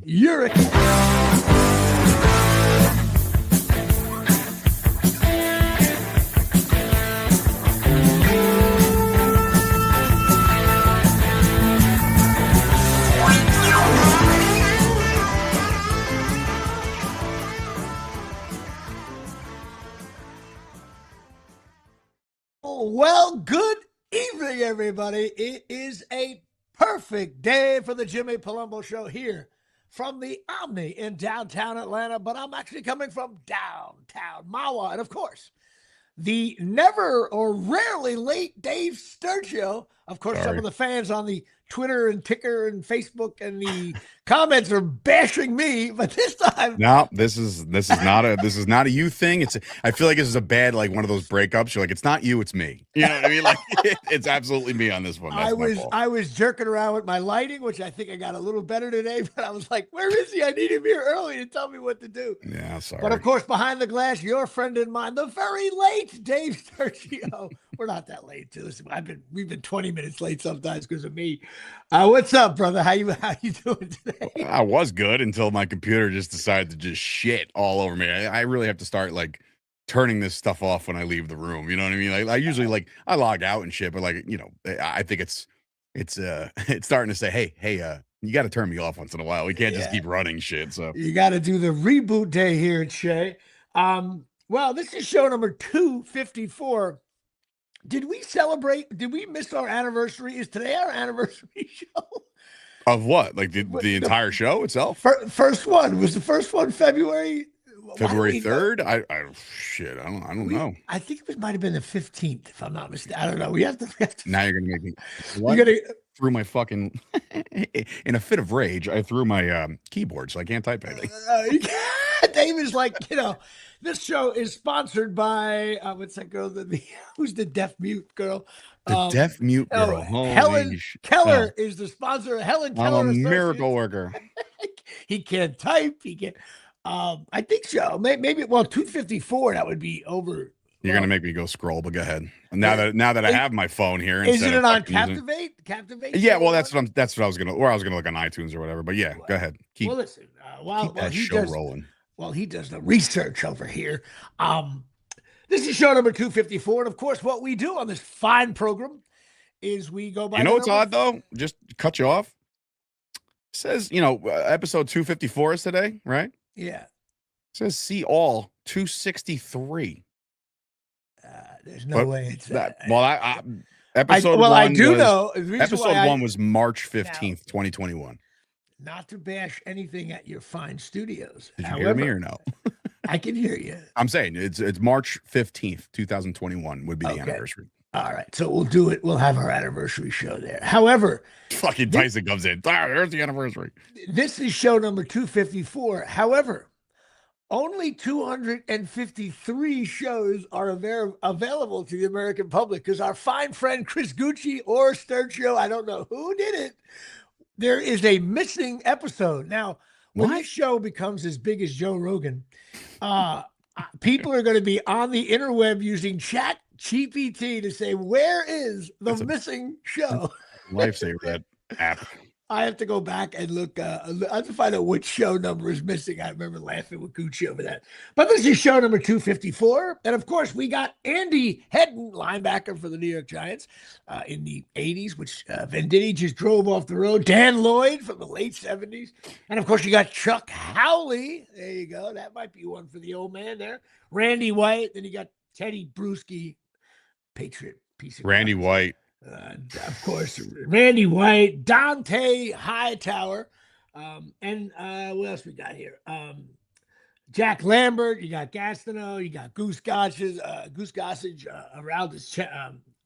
You're Well, good evening, everybody. It is a perfect day for the Jimmy Palumbo Show here from the Omni in downtown Atlanta, but I'm actually coming from downtown Mawa. And of course, the never or rarely late Dave Sturgio. Of course, some of the fans on the Twitter and Ticker and Facebook and the comments are bashing me, but this time, no, this is not a you thing. I feel like this is a bad, like, one of those breakups. You're like, it's not you, it's me. You know what I mean? Like, it's absolutely me on this one. That's I was jerking around with my lighting, which I think I got a little better today, but I was like, where is he? I need him here early to tell me what to do. Yeah, sorry. But of course, behind the glass, your friend and mine, the very late Dave Sturgio. We're not that late, too. We've been 20 minutes late sometimes because of me. What's up, brother? How you doing today? I was good until my computer just decided to just shit all over me. I really have to start, like, turning this stuff off when I leave the room. You know what I mean? Like, I usually, like, I log out and shit, but, like, you know, I think it's starting to say, hey, you got to turn me off once in a while. We can't just keep running shit. So you got to do the reboot day here at Shea. Well, this is show number 254. Did we celebrate? Did we miss our anniversary? Is today our anniversary show? Of what? Like the entire show itself? First one. Was the first one February 3rd? I don't know. I think it might have been the 15th, if I'm not mistaken. I don't know. We have to now you're gonna make me threw my fucking in a fit of rage, I threw my keyboard, so I can't type anything. Dave is like, this show is sponsored by what's that girl? Who's the deaf mute girl? The deaf mute girl. Helen Keller is the sponsor. Helen Keller. I'm a miracle worker. He can't type. He can't. I think so. Maybe 254. That would be over. You're gonna make me go scroll, but go ahead. Now that I have my phone here, isn't it on Captivate? Captivate. Yeah, well, that's what I was gonna look on iTunes or whatever. But yeah, go ahead. Keep that show rolling. Well, he does the research over here. This is show number 254, and of course, what we do on this fine program is we go by. You know what's odd though? Just cut you off. It says episode 254 is today, right? Yeah. It says see all 263. There's no way it's that. Well, episode one. I do know. Episode 1 was March 15th, 2021. Not to bash anything at your fine studios. Did you hear me or no? I can hear you. I'm saying it's March 15th, 2021 would be the anniversary. All right. So we'll do it. We'll have our anniversary show there. However, fucking Tyson comes in. There's the anniversary. This is show number 254. However, only 253 shows are available to the American public because our fine friend Chris Gucci or Sturgio, I don't know who did it, there is a missing episode. Now, when this show becomes as big as Joe Rogan, people are going to be on the interweb using Chat GPT to say, where is the missing show? Lifesaver, that app. I have to go back and look. I have to find out which show number is missing. I remember laughing with Gucci over that. But this is show number 254. And of course, we got Andy Hedden, linebacker for the New York Giants in the 80s, which Venditti just drove off the road. Dan Lloyd from the late 70s. And of course, you got Chuck Howley. There you go. That might be one for the old man there. Randy White. Then you got Teddy Bruschi, Patriot piece of Randy White. Of course, Randy White, Dante Hightower, and what else we got here? Jack Lambert, you got Gastineau, you got Goose Gossage,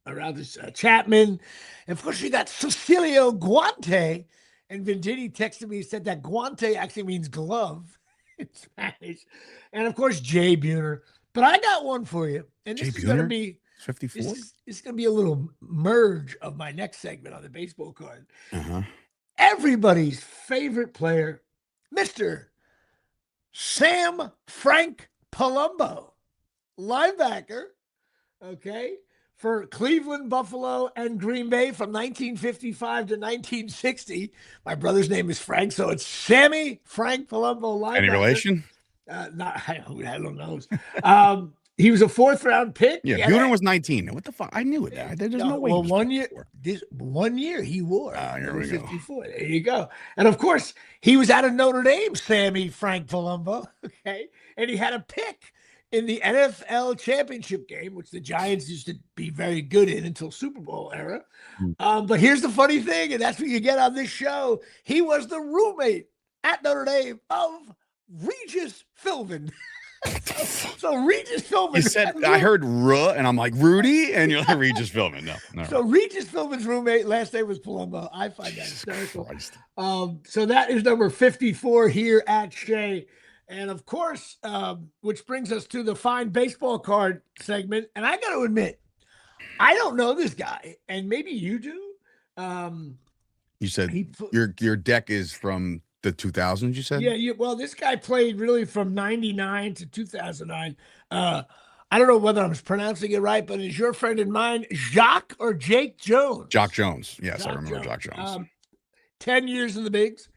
Araldus Chapman, and of course you got Cecilio Guante. And Venditti texted me and said that Guante actually means glove in Spanish, and of course Jay Buhner. But I got one for you, and this is going to be 54. It's going to be a little merge of my next segment on the baseball card. Everybody's favorite player, Mr. Sam Frank Palumbo, linebacker, for Cleveland, Buffalo, and Green Bay from 1955 to 1960. My brother's name is Frank, so it's Sammy Frank Palumbo linebacker. Any relation? I don't know. He was a 4th-round pick. Yeah, Buhner was 19. What the fuck? I knew it. There's no way. Well, 1 year he wore. Here we 54. Go. There you go. And of course, he was out of Notre Dame, Sammy Frank Palumbo. Okay, and he had a pick in the NFL championship game, which the Giants used to be very good in until Super Bowl era. But here's the funny thing, and that's what you get on this show. He was the roommate at Notre Dame of Regis Philbin. So Regis Philbin. You said, I heard Ruh, and I'm like, Rudy, and you're like, Regis Philbin. No. So Regis Philbin's roommate, last name was Palumbo. I find that hysterical. So that is number 54 here at Shea. And of course, which brings us to the fine baseball card segment. And I got to admit, I don't know this guy, and maybe you do. You said your deck is from the 2000s, you said? Yeah. Well, this guy played really from 99 to 2009. I don't know whether I'm pronouncing it right, but is your friend and mine Jacques or Jake Jones? Jock Jones. Yes, I remember Jock Jones. 10 years in the bigs.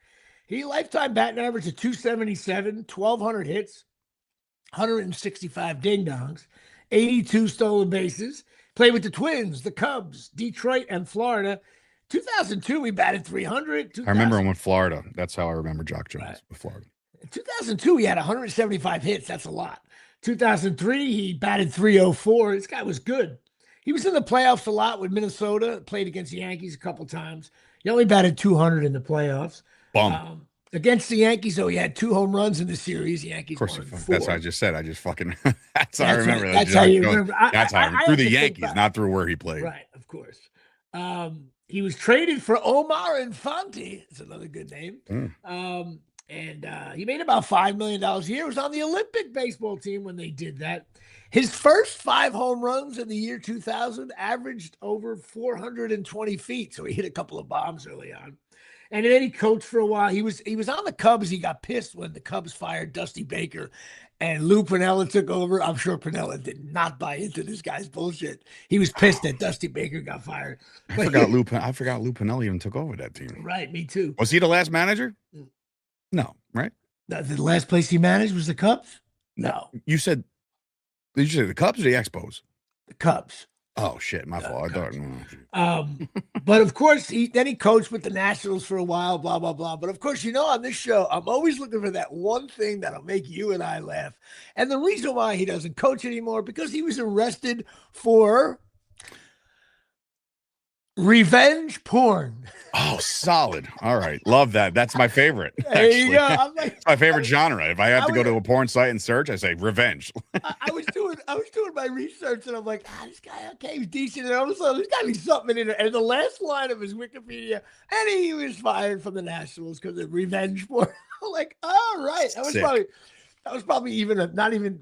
He lifetime batting average of 277, 1,200 hits, 165 ding-dongs, 82 stolen bases. Played with the Twins, the Cubs, Detroit, and Florida. 2002, he batted 300. I remember him with Florida. That's how I remember Jock Jones with Florida. In 2002, he had 175 hits. That's a lot. 2003, he batted 304. This guy was good. He was in the playoffs a lot with Minnesota, played against the Yankees a couple times. He only batted 200 in the playoffs. Against the Yankees, though, he had 2 home runs in the series. The Yankees won 4. That's what I just said. I just fucking that's how I remember. Right. That's how you remember. That's how through the Yankees, not through where he played. Right, of course. He was traded for Omar Infante. It's another good name. And he made about $5 million a year. He was on the Olympic baseball team when they did that. His first 5 home runs in the year 2000 averaged over 420 feet. So he hit a couple of bombs early on. And then he coached for a while. He was on the Cubs. He got pissed when the Cubs fired Dusty Baker and Lou Piniella took over. I'm sure Piniella did not buy into this guy's bullshit. He was pissed that Dusty Baker got fired. I forgot Lou Piniella even took over that team. Right, me too. Was he the last manager? No, right? The last place he managed was the Cubs? No. Did you say the Cubs or the Expos? The Cubs. Oh shit, my fault. But of course, he coached with the Nationals for a while, blah blah blah. But of course, on this show, I'm always looking for that one thing that'll make you and I laugh. And the reason why he doesn't coach anymore because he was arrested for revenge porn. Oh, solid. All right. Love that. That's my favorite. There you go. It's my favorite genre. If I have to go to a porn site and search, I say revenge. I was doing my research and I'm like, this guy, okay, he's decent. And all of a sudden, there's got to be something in it. And the last line of his Wikipedia, and he was fired from the Nationals because of revenge porn. I'm like, all right. That was probably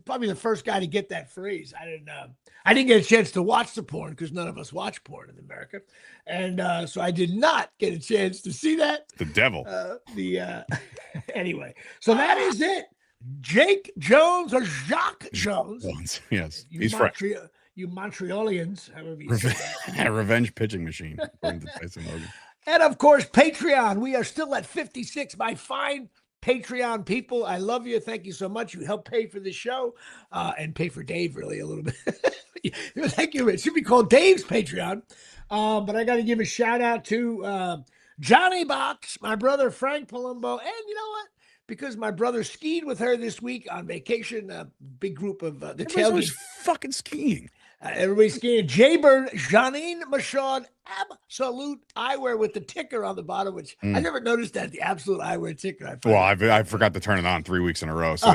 probably the first guy to get that phrase. I didn't get a chance to watch the porn because none of us watch porn in America. And so I did not get a chance to see that. The devil. Anyway, so that is it. Jake Jones or Jacques Jones. Yes. He's French. You Montrealians, however you say that. Revenge pitching machine, according to Tyson Logan. And of course, Patreon. We are still at 56. My fine Patreon people, I love you. Thank you so much. You help pay for the show and pay for Dave really a little bit. Thank you. It should be called Dave's Patreon. But I got to give a shout out to Johnny Box, my brother Frank Palumbo, and you know what? Because my brother skied with her this week on vacation, a big group of the tailgate. Was fucking skiing. Everybody's skiing. Jayburn, Janine Michaud, Absolute Eyewear with the ticker on the bottom, which I never noticed that, the Absolute Eyewear ticker. I forgot to turn it on 3 weeks in a row. So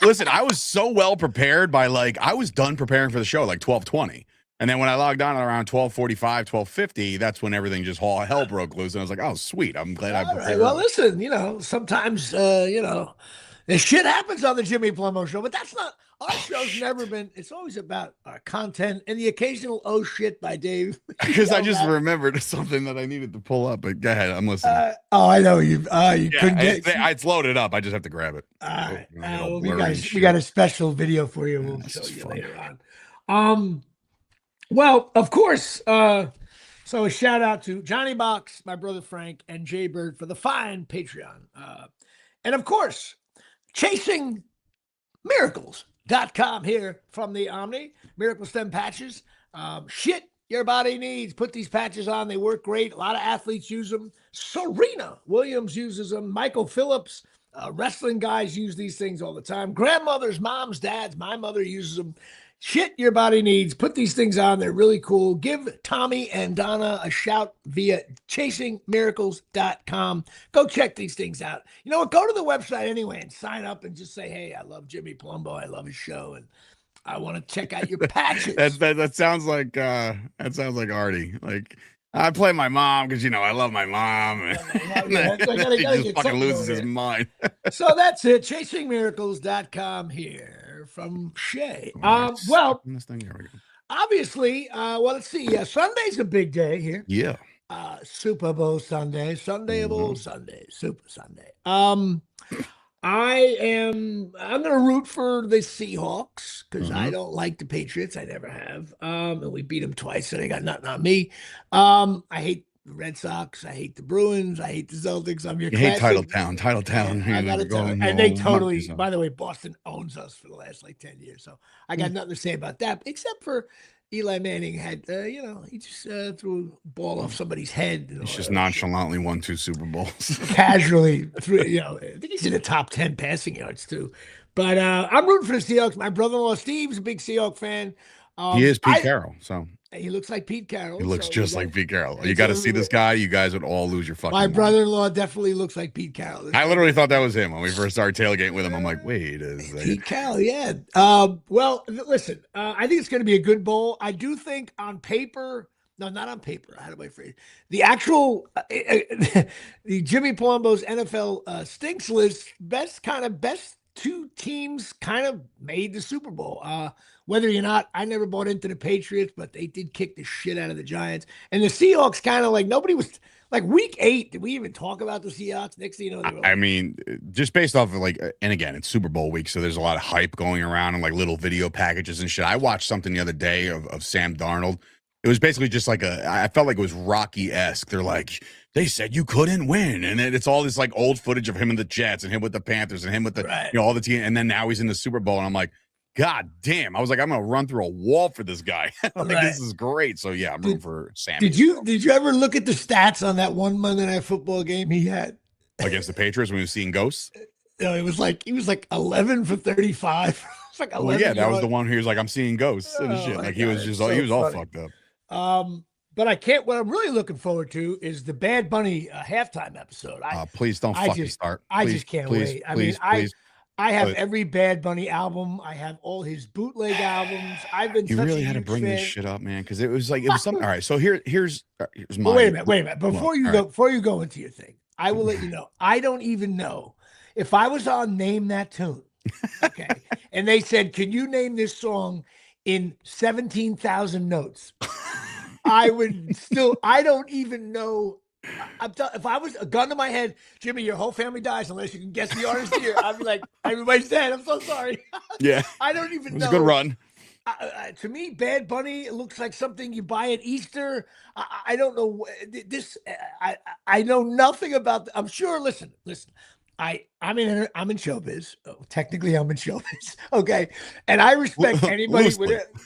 listen, I was so well prepared by I was done preparing for the show 12:20. And then when I logged on at around 12:45, 12:50, that's when everything just all hell broke loose. And I was like, oh, sweet. I'm glad I prepared. Right. Well, listen, sometimes, this shit happens on the Jimmy Palumbo Show, but that's not, our show's never been, it's always about our content and the occasional oh shit by Dave. Because I just remembered something that I needed to pull up, but go ahead. I'm listening. I know you couldn't get it's loaded up. I just have to grab it. All right. We got a special video for you. We'll show you later on. Well, of course. So a shout out to Johnny Box, my brother Frank, and Jay Bird for the fine Patreon. And of course, chasing miracles.com here from the Omni Miracle Stem Patches. Shit your body needs. Put these patches on. They work great. A lot of athletes use them. Serena Williams uses them. Michael Phillips, wrestling guys use these things all the time. Grandmothers, moms, dads, my mother uses them. Shit your body needs. Put these things on. They're really cool. Give Tommy and Donna a shout via chasingmiracles.com. Go check these things out. You know what? Go to the website anyway and sign up and just say, hey, I love Jimmy Palumbo. I love his show. And I want to check out your patches. that sounds like Artie. Like, I play my mom because I love my mom. And he just fucking loses his mind. So that's it. Chasingmiracles.com here from Shay. Well, obviously, let's see. Sunday's a big day here. Yeah. Super Bowl Sunday, Sunday of all Sundays, Super Sunday. I'm going to root for the Seahawks because I don't like the Patriots. I never have. And we beat them twice, so they got nothing on me. I hate the Red Sox. I hate the Bruins. I hate the Celtics. I'm your classic. Hate Title Town. I got it. And they totally, by the way, Boston owns us for the last like 10 years. So I got nothing to say about that, except for Eli Manning had, he just threw a ball off somebody's head. He's just nonchalantly won 2 Super Bowls. Casually threw, I think he's in the top 10 passing yards too. But I'm rooting for the Seahawks. My brother-in-law Steve's a big Seahawks fan. He is Pete Carroll, so. He looks like Pete Carroll. He looks just like Pete Carroll. You got to see this guy. You guys would all lose your fucking mind. My brother-in-law definitely looks like Pete Carroll. I literally thought that was him when we first started tailgating with him. I'm like, wait a second. Pete Carroll, yeah. Well, listen, I think it's going to be a good bowl. I do think on paper, no, not on paper. How do I phrase it? The actual, the Jimmy Palumbo's NFL stinks list, best 2 teams kind of made the Super Bowl. Whether or not, I never bought into the Patriots, but they did kick the shit out of the Giants. And the Seahawks kind of like, nobody was, like week 8, did we even talk about the Seahawks? Next thing you know, I mean, just based off of and again, it's Super Bowl week, so there's a lot of hype going around and like little video packages and shit. I watched something the other day of Sam Darnold. It was basically just like I felt like it was Rocky-esque. They're like, they said you couldn't win. And it's all this like old footage of him and the Jets and him with the Panthers and him with the, all the team. And then now he's in the Super Bowl. And I'm like, God damn. I was like, I'm going to run through a wall for this guy. This is great. So yeah, I'm rooting for Sam. Did you ever look at the stats on that one Monday Night Football game he had? Against the Patriots when he was seeing ghosts? No, he was like 11 for 35. It's like 11 that was the one who was like, I'm seeing ghosts and shit. Like he was just, he was all fucked up. But what I'm really looking forward to is the Bad Bunny halftime episode. Please don't fucking start. I just can't wait. I have every Bad Bunny album. I have all his bootleg albums. I've been. You really had to bring this shit up, man, because it was something. All right, so here's my. Wait a minute. Before you go into your thing, I will let you know. I don't even know if I was on Name That Tune, okay, and they said, "Can you name this song in 17,000 notes?" I would still. I don't even know. If I was a gun to my head, Jimmy, your whole family dies unless you can guess the artist here. I'd be like, everybody's dead. I'm so sorry. Yeah. I don't even know. It was a good run. To me, Bad Bunny, it looks like something you buy at Easter. I don't know this. I know nothing about. I'm sure. Listen. I'm in showbiz. Technically, I'm in showbiz. Okay, and I respect anybody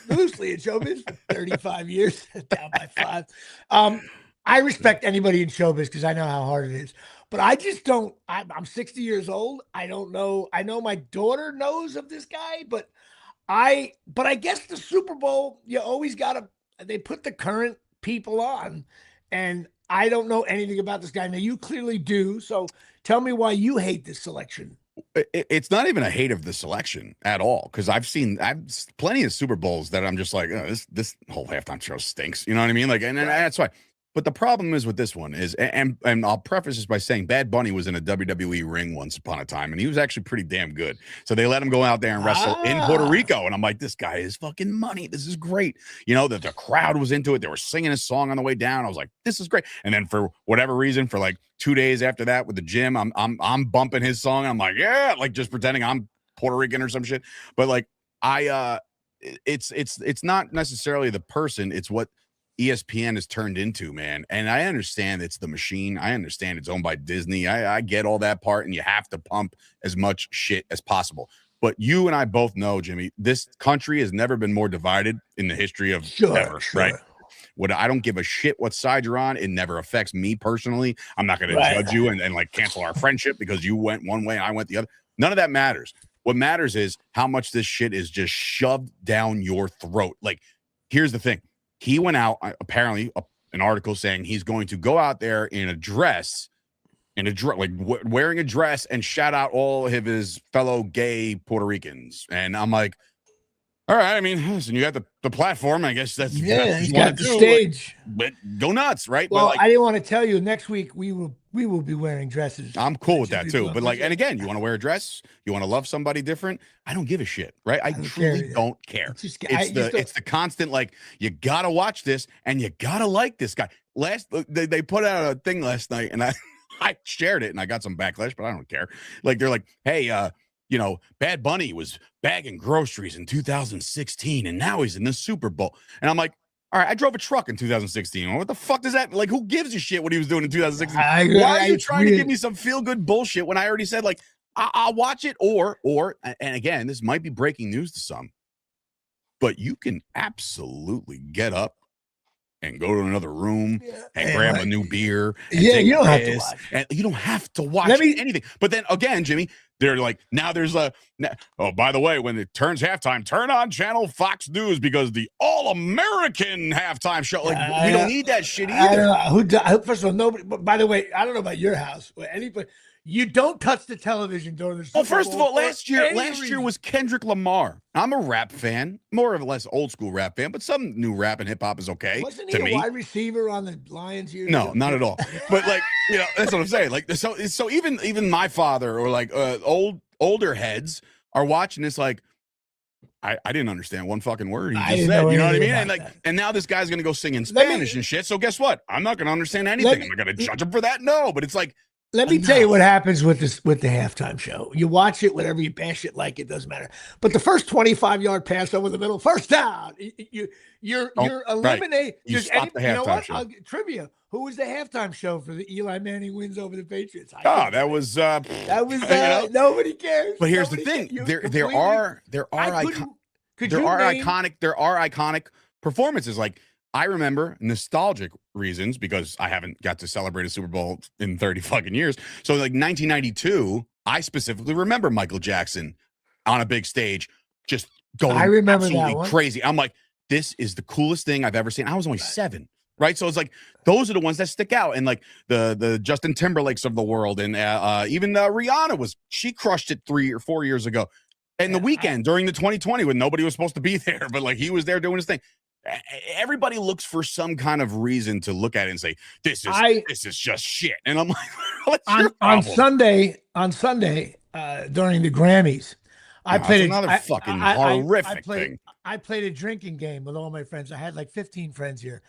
loosely in showbiz for 35 years, down by 5. I respect anybody in showbiz because I know how hard it is. But I just don't. I'm 60 years old. I don't know. I know my daughter knows of this guy, but I guess the Super Bowl, you always gotta. They put the current people on, and I don't know anything about this guy. Now you clearly do. So tell me why you hate this selection. It's not even a hate of the selection at all, because I've plenty of Super Bowls that I'm just like, oh, this whole halftime show stinks. You know what I mean? Like, and that's why. But the problem is with this one is, and I'll preface this by saying Bad Bunny was in a WWE ring once upon a time, and he was actually pretty damn good. So they let him go out there and wrestle in Puerto Rico, and I'm like, this guy is fucking money. This is great. You know, that the crowd was into it. They were singing his song on the way down. I was like, this is great. And then for whatever reason, for like 2 days after that with the gym, I'm bumping his song. I'm like, yeah, like just pretending I'm Puerto Rican or some shit. But like it's not necessarily the person, it's what ESPN has turned into, man. And I understand it's the machine. I understand it's owned by Disney. I get all that part, and you have to pump as much shit as possible. But you and I both know, Jimmy, this country has never been more divided in the history of ever, right? What I don't give a shit what side you're on. It never affects me personally. I'm not going to judge you and like cancel our friendship because you went one way and I went the other. None of that matters. What matters is how much this shit is just shoved down your throat. Like, here's the thing. He went out, apparently, an article saying he's going to go out there in a dress, wearing a dress and shout out all of his fellow gay Puerto Ricans. And I'm like, all right, I mean, listen, you got the platform. I guess that's he's got the stage. But go nuts, right? Well, but I didn't want to tell you. Next week we will be wearing dresses. I'm cool with that too. But like, and again, you want to wear a dress, you want to love somebody different. I don't give a shit, right? I truly don't care. It's the constant like, you gotta watch this and you gotta like this guy. They put out a thing last night, and I shared it and I got some backlash, but I don't care. Like, they're like, hey, Bad Bunny was bagging groceries in 2016 and now he's in the Super Bowl. And I'm like, all right, I drove a truck in 2016. What the fuck does that, like, who gives a shit what he was doing in 2016? Why are you trying to give me some feel good bullshit when I already said, like, I'll watch it, or, and again, this might be breaking news to some, but you can absolutely get up and go to another room and grab a new beer. And you don't have to watch. And you don't have to watch anything. But then again, Jimmy, they're like, now there's by the way, when it turns halftime, turn on channel Fox News because the All-American halftime show. Like, we don't need that shit either. First of all, nobody. But by the way, I don't know about your house, but anybody. You don't touch the television during the Super Bowl. Well, first of all, last year was Kendrick Lamar. I'm a rap fan, more or less old school rap fan, but some new rap and hip hop is okay. Wasn't he a wide receiver on the Lions years? No, not at all. But like, that's what I'm saying. Like, so even my father or like older heads are watching this. Like, I didn't understand one fucking word he just said. You know what I mean? And like, and now this guy's gonna go sing in Spanish and shit. So guess what? I'm not gonna understand anything. Am I gonna judge him for that? No, but it's like. Let me tell you what happens with the halftime show. You watch it, whatever you bash it like, it doesn't matter. But the first 25-yard pass over the middle, first down, you're eliminating. You stop the halftime show. Trivia: who was the halftime show for the Eli Manning wins over the Patriots? That was nobody cares. But here's the thing: there are iconic performances. Like, I remember nostalgic reasons because I haven't got to celebrate a Super Bowl in 30 fucking years. So like 1992, I specifically remember Michael Jackson on a big stage just going absolutely crazy. I'm like, this is the coolest thing I've ever seen. I was only 7, right? So it's like, those are the ones that stick out. And like the Justin Timberlakes of the world. And even Rihanna she crushed it 3 or 4 years ago. And the weekend during the 2020 when nobody was supposed to be there, but like he was there doing his thing. Everybody looks for some kind of reason to look at it and say, this is just shit. And I'm like, what's your problem? On Sunday, during the Grammys, I played another fucking horrific thing. I played a drinking game with all my friends. I had like 15 friends here.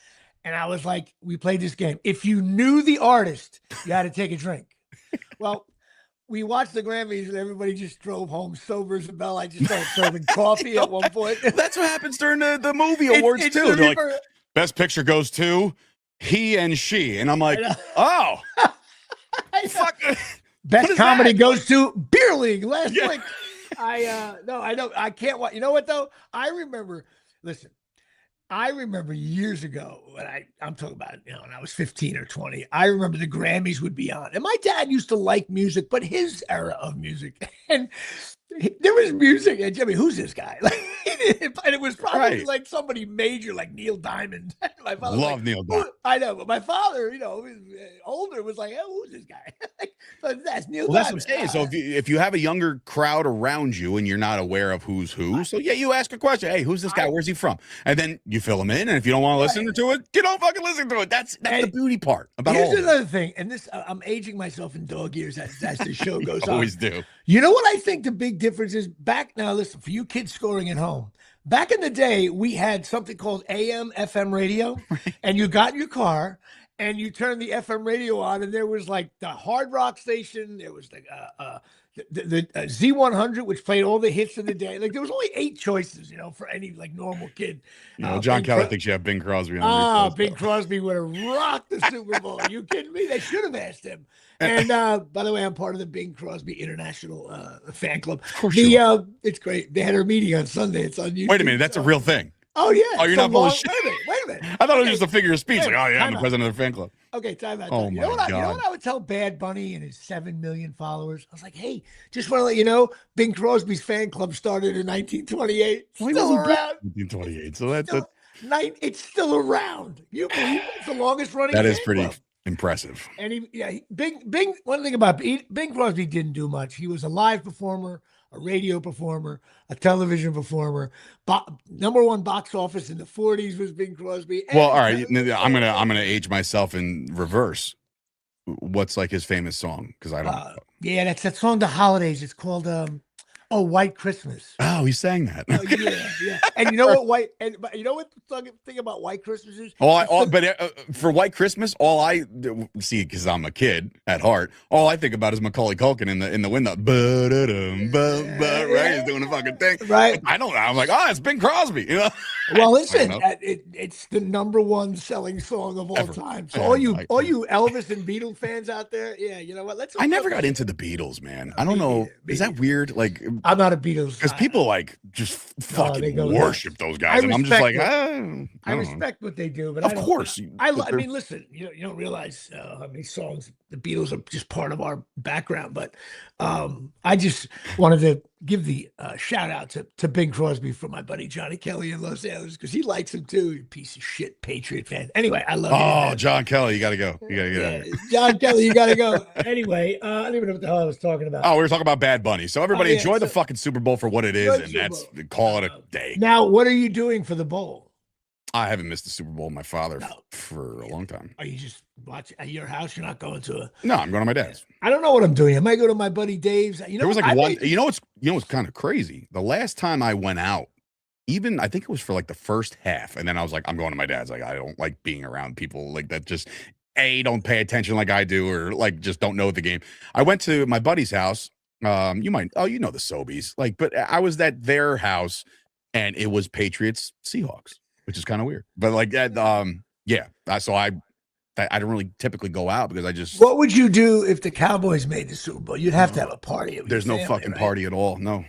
And I was like, we played this game. If you knew the artist, you had to take a drink. Well, we watched the Grammys and everybody just drove home sober as a bell. I just started serving coffee at one point. That's what happens during the movie awards too. They're like, best picture goes to He and She. And I'm like, oh. Fuck. Best comedy goes to Beer League last week. I can't watch. You know what though? I remember years ago when I'm talking about, when I was 15 or 20, I remember the Grammys would be on. And my dad used to like music, but his era of music. And there was music. And Jimmy, who's this guy? Like, and it was probably like somebody major, like Neil Diamond. My father love Neil Diamond. I know, but my father, older, was like, oh, who's this guy? So that's Neil Diamond. That's what I'm saying. So if you have a younger crowd around you and you're not aware of who's who, so you ask a question. Hey, who's this guy? Where's he from? And then you fill him in. And if you don't want to listen to it, you don't fucking listen to it. That's the beauty part about here's another thing. And this, I'm aging myself in dog years as the show goes on. Always do. You know what I think the big difference is? Now, listen, for you kids scoring at home, back in the day, we had something called AM, FM radio, and you got in your car and you turn the FM radio on, and there was like the hard rock station. There was the Z100, which played all the hits of the day. Like there was only 8 choices, for any like normal kid. John Kelly thinks you have Bing Crosby on replay. Bing Crosby would have rocked the Super Bowl. Are you kidding me? They should have asked him. And by the way, I'm part of the Bing Crosby International fan club. Of course you are. It's great. They had a meeting on Sunday. It's on YouTube. Wait a minute, that's a real thing. Oh yeah. Oh, you're not bullshit. Wait a minute. I thought it was just a figure of speech. Like, oh yeah, I'm the president of the fan club. Okay, time out. Oh you my know what God. You know what I would tell Bad Bunny and his 7 million followers? I was like, hey, just want to let you know, Bing Crosby's fan club started in 1928. Still around. 1928. So that's it's still around. You believe it's the longest running. That is pretty impressive. And Bing. One thing about Bing Crosby didn't do much. He was a live performer, a radio performer, a television performer. Number 1 box office in the 40s was Bing Crosby. Well, all right, I'm gonna age myself in reverse. What's like his famous song? Because I don't. Yeah, that's that song, The Holidays. It's called White Christmas. Oh, he sang that. Oh, yeah. And you know what you know what the thing about White Christmas is? For White Christmas, all I see, because I'm a kid at heart, all I think about is Macaulay Culkin in the window. Right? He's doing a fucking thing. Right. I don't know. I'm like, it's Bing Crosby. Well, listen, it's the number 1 selling song of all time. So all you Elvis and Beatles fans out there, yeah, you know what? I never got into the Beatles, man. I don't know. Is that weird? Like, I'm not a Beatles because people like just fucking worship those guys, and I'm just like, I respect what they do, but of course, I mean, listen, you don't realize how many songs the Beatles are just part of our background, but I just wanted to give the shout out to Bing Crosby for my buddy Johnny Kelly in Los Angeles because he likes him too. You piece of shit Patriot fan. Anyway, I love you. Oh, John Kelly, you got to go. You got to get out. John Kelly, you got to go. Anyway, I don't even know what the hell I was talking about. Oh, we were talking about Bad Bunny. So everybody enjoy the fucking Super Bowl for what it is, and call it a day. Now, what are you doing for the bowl? I haven't missed the Super Bowl with my father for a long time. Are you just watching at your house? You're not going to a... No, I'm going to my dad's. I don't know what I'm doing. I might go to my buddy Dave's. There was like one. You know what's kind of crazy? The last time I went out, I think it was for like the first half, and then I was like, I'm going to my dad's. Like, I don't like being around people like that. Just don't pay attention like I do, or like just don't know the game. I went to my buddy's house. You know the Sobies. Like, but I was at their house, and it was Patriots Seahawks, which is kind of weird. But like that, so I don't really typically go out because I just. What would you do if the Cowboys made the Super Bowl? You'd have to have a party. There's no fucking party at all. No.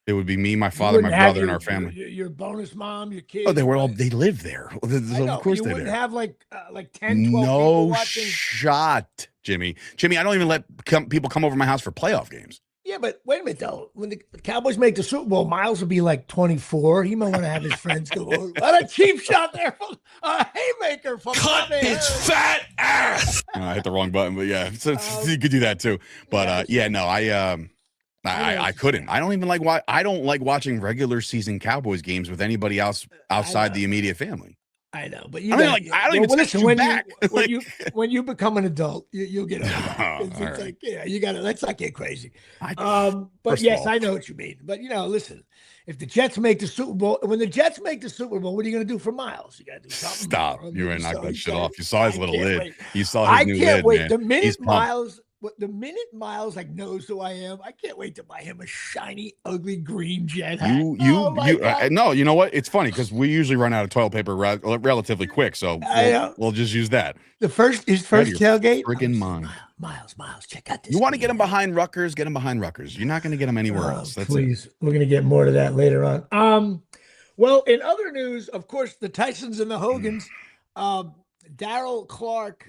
It would be me, my father, my brother, and our family. Your bonus mom, your kids. Oh, they live there. So of course they wouldn't have like 10, 12 people watching. No shot, Jimmy. I don't even let people come over to my house for playoff games. Yeah, but wait a minute, though. When the Cowboys make the Super Bowl, Miles will be like 24. He might want to have his friends go over. What a cheap shot there from a haymaker from Cut its fat ass. I hit the wrong button, but yeah, so you could do that too. But I couldn't. I don't even I don't like watching regular season Cowboys games with anybody else outside the immediate family. I know, but I don't even text you back. When you become an adult, you'll get over that. It's like, you got to. Let's not get crazy. But yes, I know what you mean. But listen, if the Jets make the Super Bowl, when the Jets make the Super Bowl, what are you going to do for Miles? You got to do something. Stop! You were knock that shit off. You saw his little lid. You saw his new lid. I can't wait. Man. The minute Miles knows who I am, I can't wait to buy him a shiny, ugly green jet hat. No, you know what? It's funny because we usually run out of toilet paper relatively quick, so we'll just use that. His first tailgate. Freaking mine. Miles, check out this. You want to get him behind Rutgers? Get him behind Rutgers. You're not going to get him anywhere else. That's please. We're going to get more to that later on. Well, in other news, of course, the Tysons and the Hogans, Daryl Clark,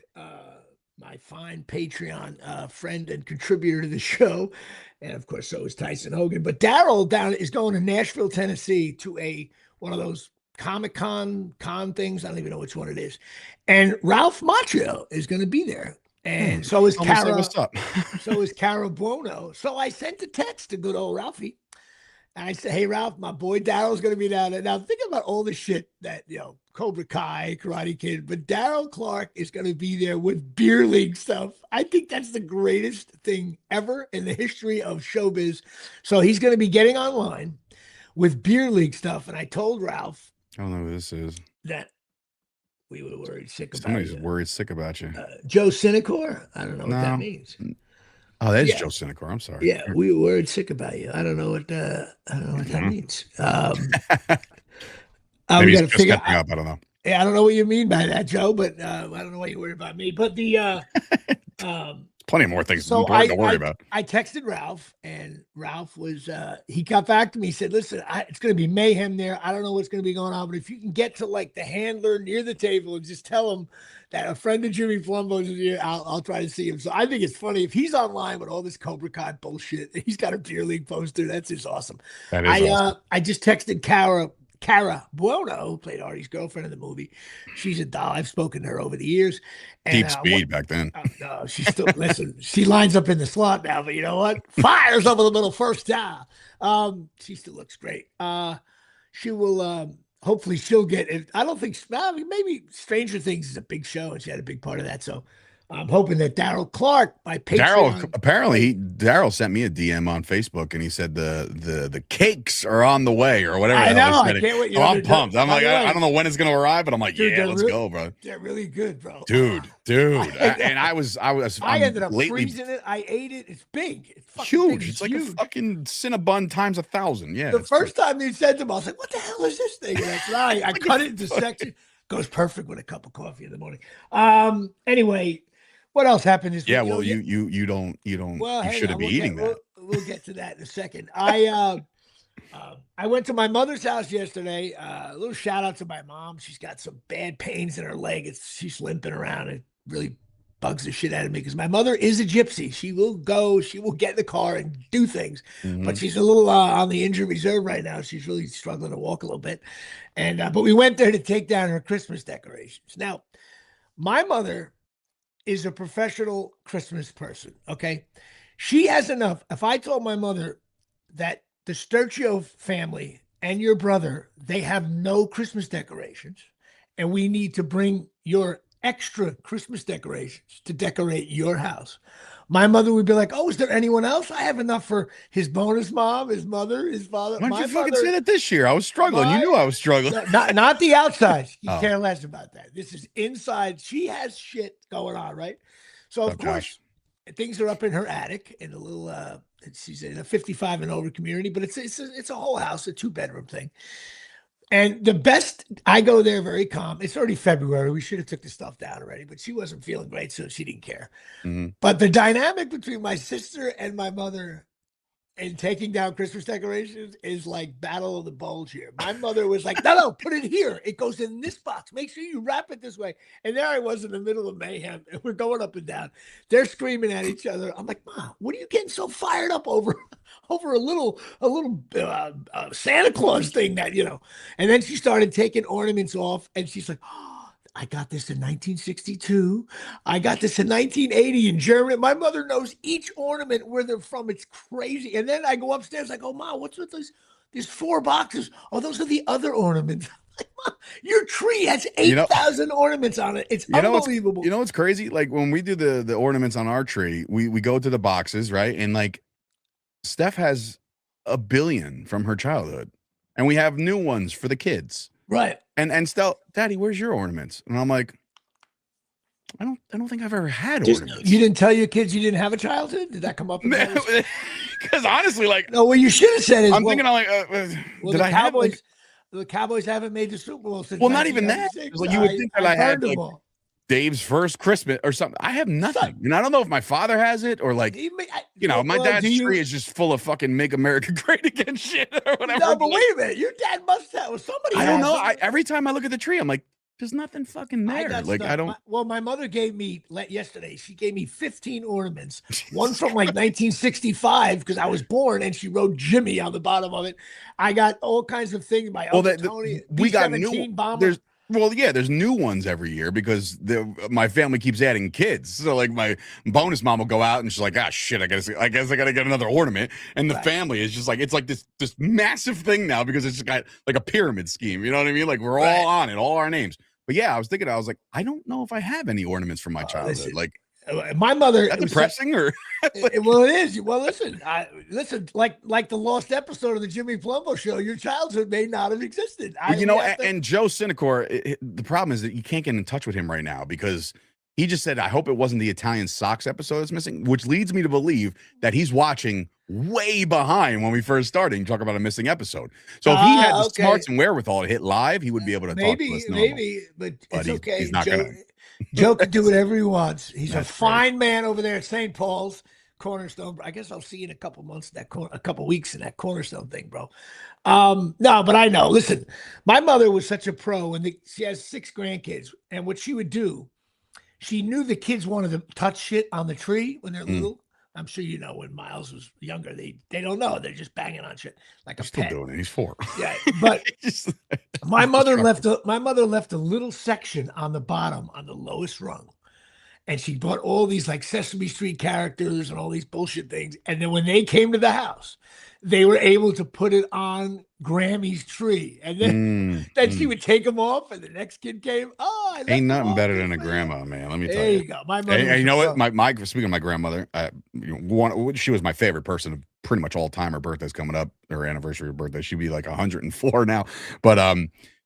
my fine Patreon friend and contributor to the show. And of course, so is Tyson Hogan. But Daryl is going to Nashville, Tennessee to one of those Comic-Con things. I don't even know which one it is. And Ralph Macchio is going to be there. And so is Cara. What's up? So is Cara Buono. So I sent a text to good old Ralphie. And I said, hey, Ralph, my boy Daryl's going to be down there. Now, think about all the shit that, Cobra Kai, Karate Kid, but Daryl Clark is going to be there with beer league stuff. I think that's the greatest thing ever in the history of showbiz. So he's going to be getting online with beer league stuff. And I told Ralph. I don't know who this is. That We were worried sick about Somebody's you. worried sick about you. Joe Cinecor? I don't know what that means. Oh, that's Yeah. Joe Cinecor. I'm sorry. Yeah, we were worried sick about you. I don't know what that means. Maybe We he's got to just figure catching out. up. I don't know. Yeah, I don't know what you mean by that, Joe, but I don't know why you're worried about me. But the Plenty more things so important to worry about. I texted Ralph, and Ralph was he got back to me. He said, "Listen, it's going to be mayhem there. I don't know what's going to be going on, but if you can get to like the handler near the table and just tell him that a friend of Jimmy Palumbo's is here, I'll try to see him." So I think it's funny if he's online with all this Cobra Kai bullshit. He's got a beer league poster. That's just awesome. That is awesome. I just texted Cara Buono, who played Artie's girlfriend in the movie. She's a doll. I've spoken to her over the years. And, Deep speed back then. No, she's still listen. She lines up in the slot now, but you know what? Fires over the middle first down. She still looks great. She will. Hopefully, she'll get it. I don't think. Maybe Stranger Things is a big show, and she had a big part of that. So I'm hoping that Daryl Clark, my Patreon. Daryl sent me a DM on Facebook and he said the cakes are on the way or whatever. I know. I can't wait. I'm pumped. I'm like, I don't know when it's gonna arrive, but I'm like, dude, yeah, let's go, bro. They're really good, bro. Dude. I ended up freezing it. I ate it. It's big. It's fucking huge. Big. It's like huge. A fucking Cinnabon times 1,000. Yeah. The first time they said to me, I was like, "What the hell is this thing?" And I cut it into sections. Goes perfect with a cup of coffee in the morning. Anyway. What else happened this week? Yeah, well, you don't. Well, you shouldn't be eating that. We'll get to that in a second. I went to my mother's house yesterday. A little shout out to my mom. She's got some bad pains in her leg. She's limping around. It really bugs the shit out of me because my mother is a gypsy. She will get in the car and do things, but she's a little on the injured reserve right now. She's really struggling to walk a little bit. And but we went there to take down her Christmas decorations. Now, my mother is a professional Christmas person, okay? She has enough. If I told my mother that the Sturcio family and your brother, they have no Christmas decorations, and we need to bring your extra Christmas decorations to decorate your house, my mother would be like, "Oh, is there anyone else? I have enough for his bonus mom, his mother, his father." Why didn't you fucking say that this year? I was struggling. You knew I was struggling. Not the outside. You care less about that. This is inside. She has shit going on, right? So of course, things are up in her attic in a little. She's in a 55 and over community, but it's a whole house, a 2-bedroom thing. And the best, I go there very calm. It's already February. We should have took the stuff down already, but she wasn't feeling great, so she didn't care. But the dynamic between my sister and my mother in taking down Christmas decorations is like Battle of the Bulge here. My mother was like, no, put it here. It goes in this box. Make sure you wrap it this way. And there I was in the middle of mayhem, and we're going up and down. They're screaming at each other. I'm like, "Mom, what are you getting so fired up over a little Santa Claus thing that, you know?" And then she started taking ornaments off, and she's like, "Oh, I got this in 1962. I got this in 1980 in Germany." My mother knows each ornament where they're from. It's crazy. And then I go upstairs. I go, "Mom, what's with these 4 boxes? Oh, those are the other ornaments." Like, "Mom, your tree has 8,000 ornaments on it. It's unbelievable." You know what's crazy? Like when we do the ornaments on our tree, we go to the boxes, right? And like Steph has 1 billion from her childhood, and we have new ones for the kids. Right. And Stell, "Daddy, where's your ornaments?" And I'm like, I don't think I've ever had ornaments. You didn't tell your kids you didn't have a childhood? Did that come up? Because honestly, like, no, what you should have said is, I'm thinking, like, did I have like, the Cowboys haven't made the Super Bowl since. Well, not even that. Like, you would think that I had like Dave's first Christmas or something. I have nothing. And I don't know if my father has it or like, my dad's tree is just full of fucking "Make America Great Again" shit or whatever. No, but wait a minute. Your dad must have. Well, somebody. I don't know. Every time I look at the tree, I'm like, there's nothing fucking there. Like, I don't. My mother gave me yesterday. She gave me 15 ornaments. One from like 1965 because I was born, and she wrote Jimmy on the bottom of it. I got all kinds of things. My Uncle Tony. We got new bomber. There's new ones every year because my family keeps adding kids. So like my bonus mom will go out and she's like, "Ah, shit, I guess I gotta get another ornament." And the family is just like, it's like this massive thing now because it's just got like a pyramid scheme. You know what I mean? Like we're all on it, all our names. But yeah, I was like, I don't know if I have any ornaments from my childhood. Listen, like My mother. That's depressing, or well, it is. Well, listen, like the lost episode of the Jimmy Palumbo Show. Your childhood may not have existed. Well, and Joe Cinecor. The problem is that you can't get in touch with him right now because he just said, "I hope it wasn't the Italian socks episode that's missing," which leads me to believe that he's watching way behind when we first started and talk about a missing episode. So if he had the smarts and wherewithal to hit live, he would be able to talk to us normal. But it's okay. He's not gonna. Joe can do whatever he wants. He's a fine right. man over there at St. Paul's Cornerstone. I guess I'll see you in a couple months. A couple weeks in that Cornerstone thing, bro. No, but I know. Listen, my mother was such a pro, and she has 6 grandkids. And what she would do, she knew the kids wanted to touch shit on the tree when they're little. I'm sure you know when Miles was younger, they don't know. They're just banging on shit like He's still doing it. He's 4. Yeah, but my mother left a little section on the bottom on the lowest rung, and she bought all these like Sesame Street characters and all these bullshit things. And then when they came to the house, they were able to put it on Grammy's tree, and then she would take them off, and the next kid came. Oh, ain't nothing better than a grandma, man. Let me tell you. There you go. My mother. And you know what? My speaking of my grandmother, she was my favorite person of pretty much all time. Her birthday's coming up, her anniversary of birthday. She'd be like 104 now, but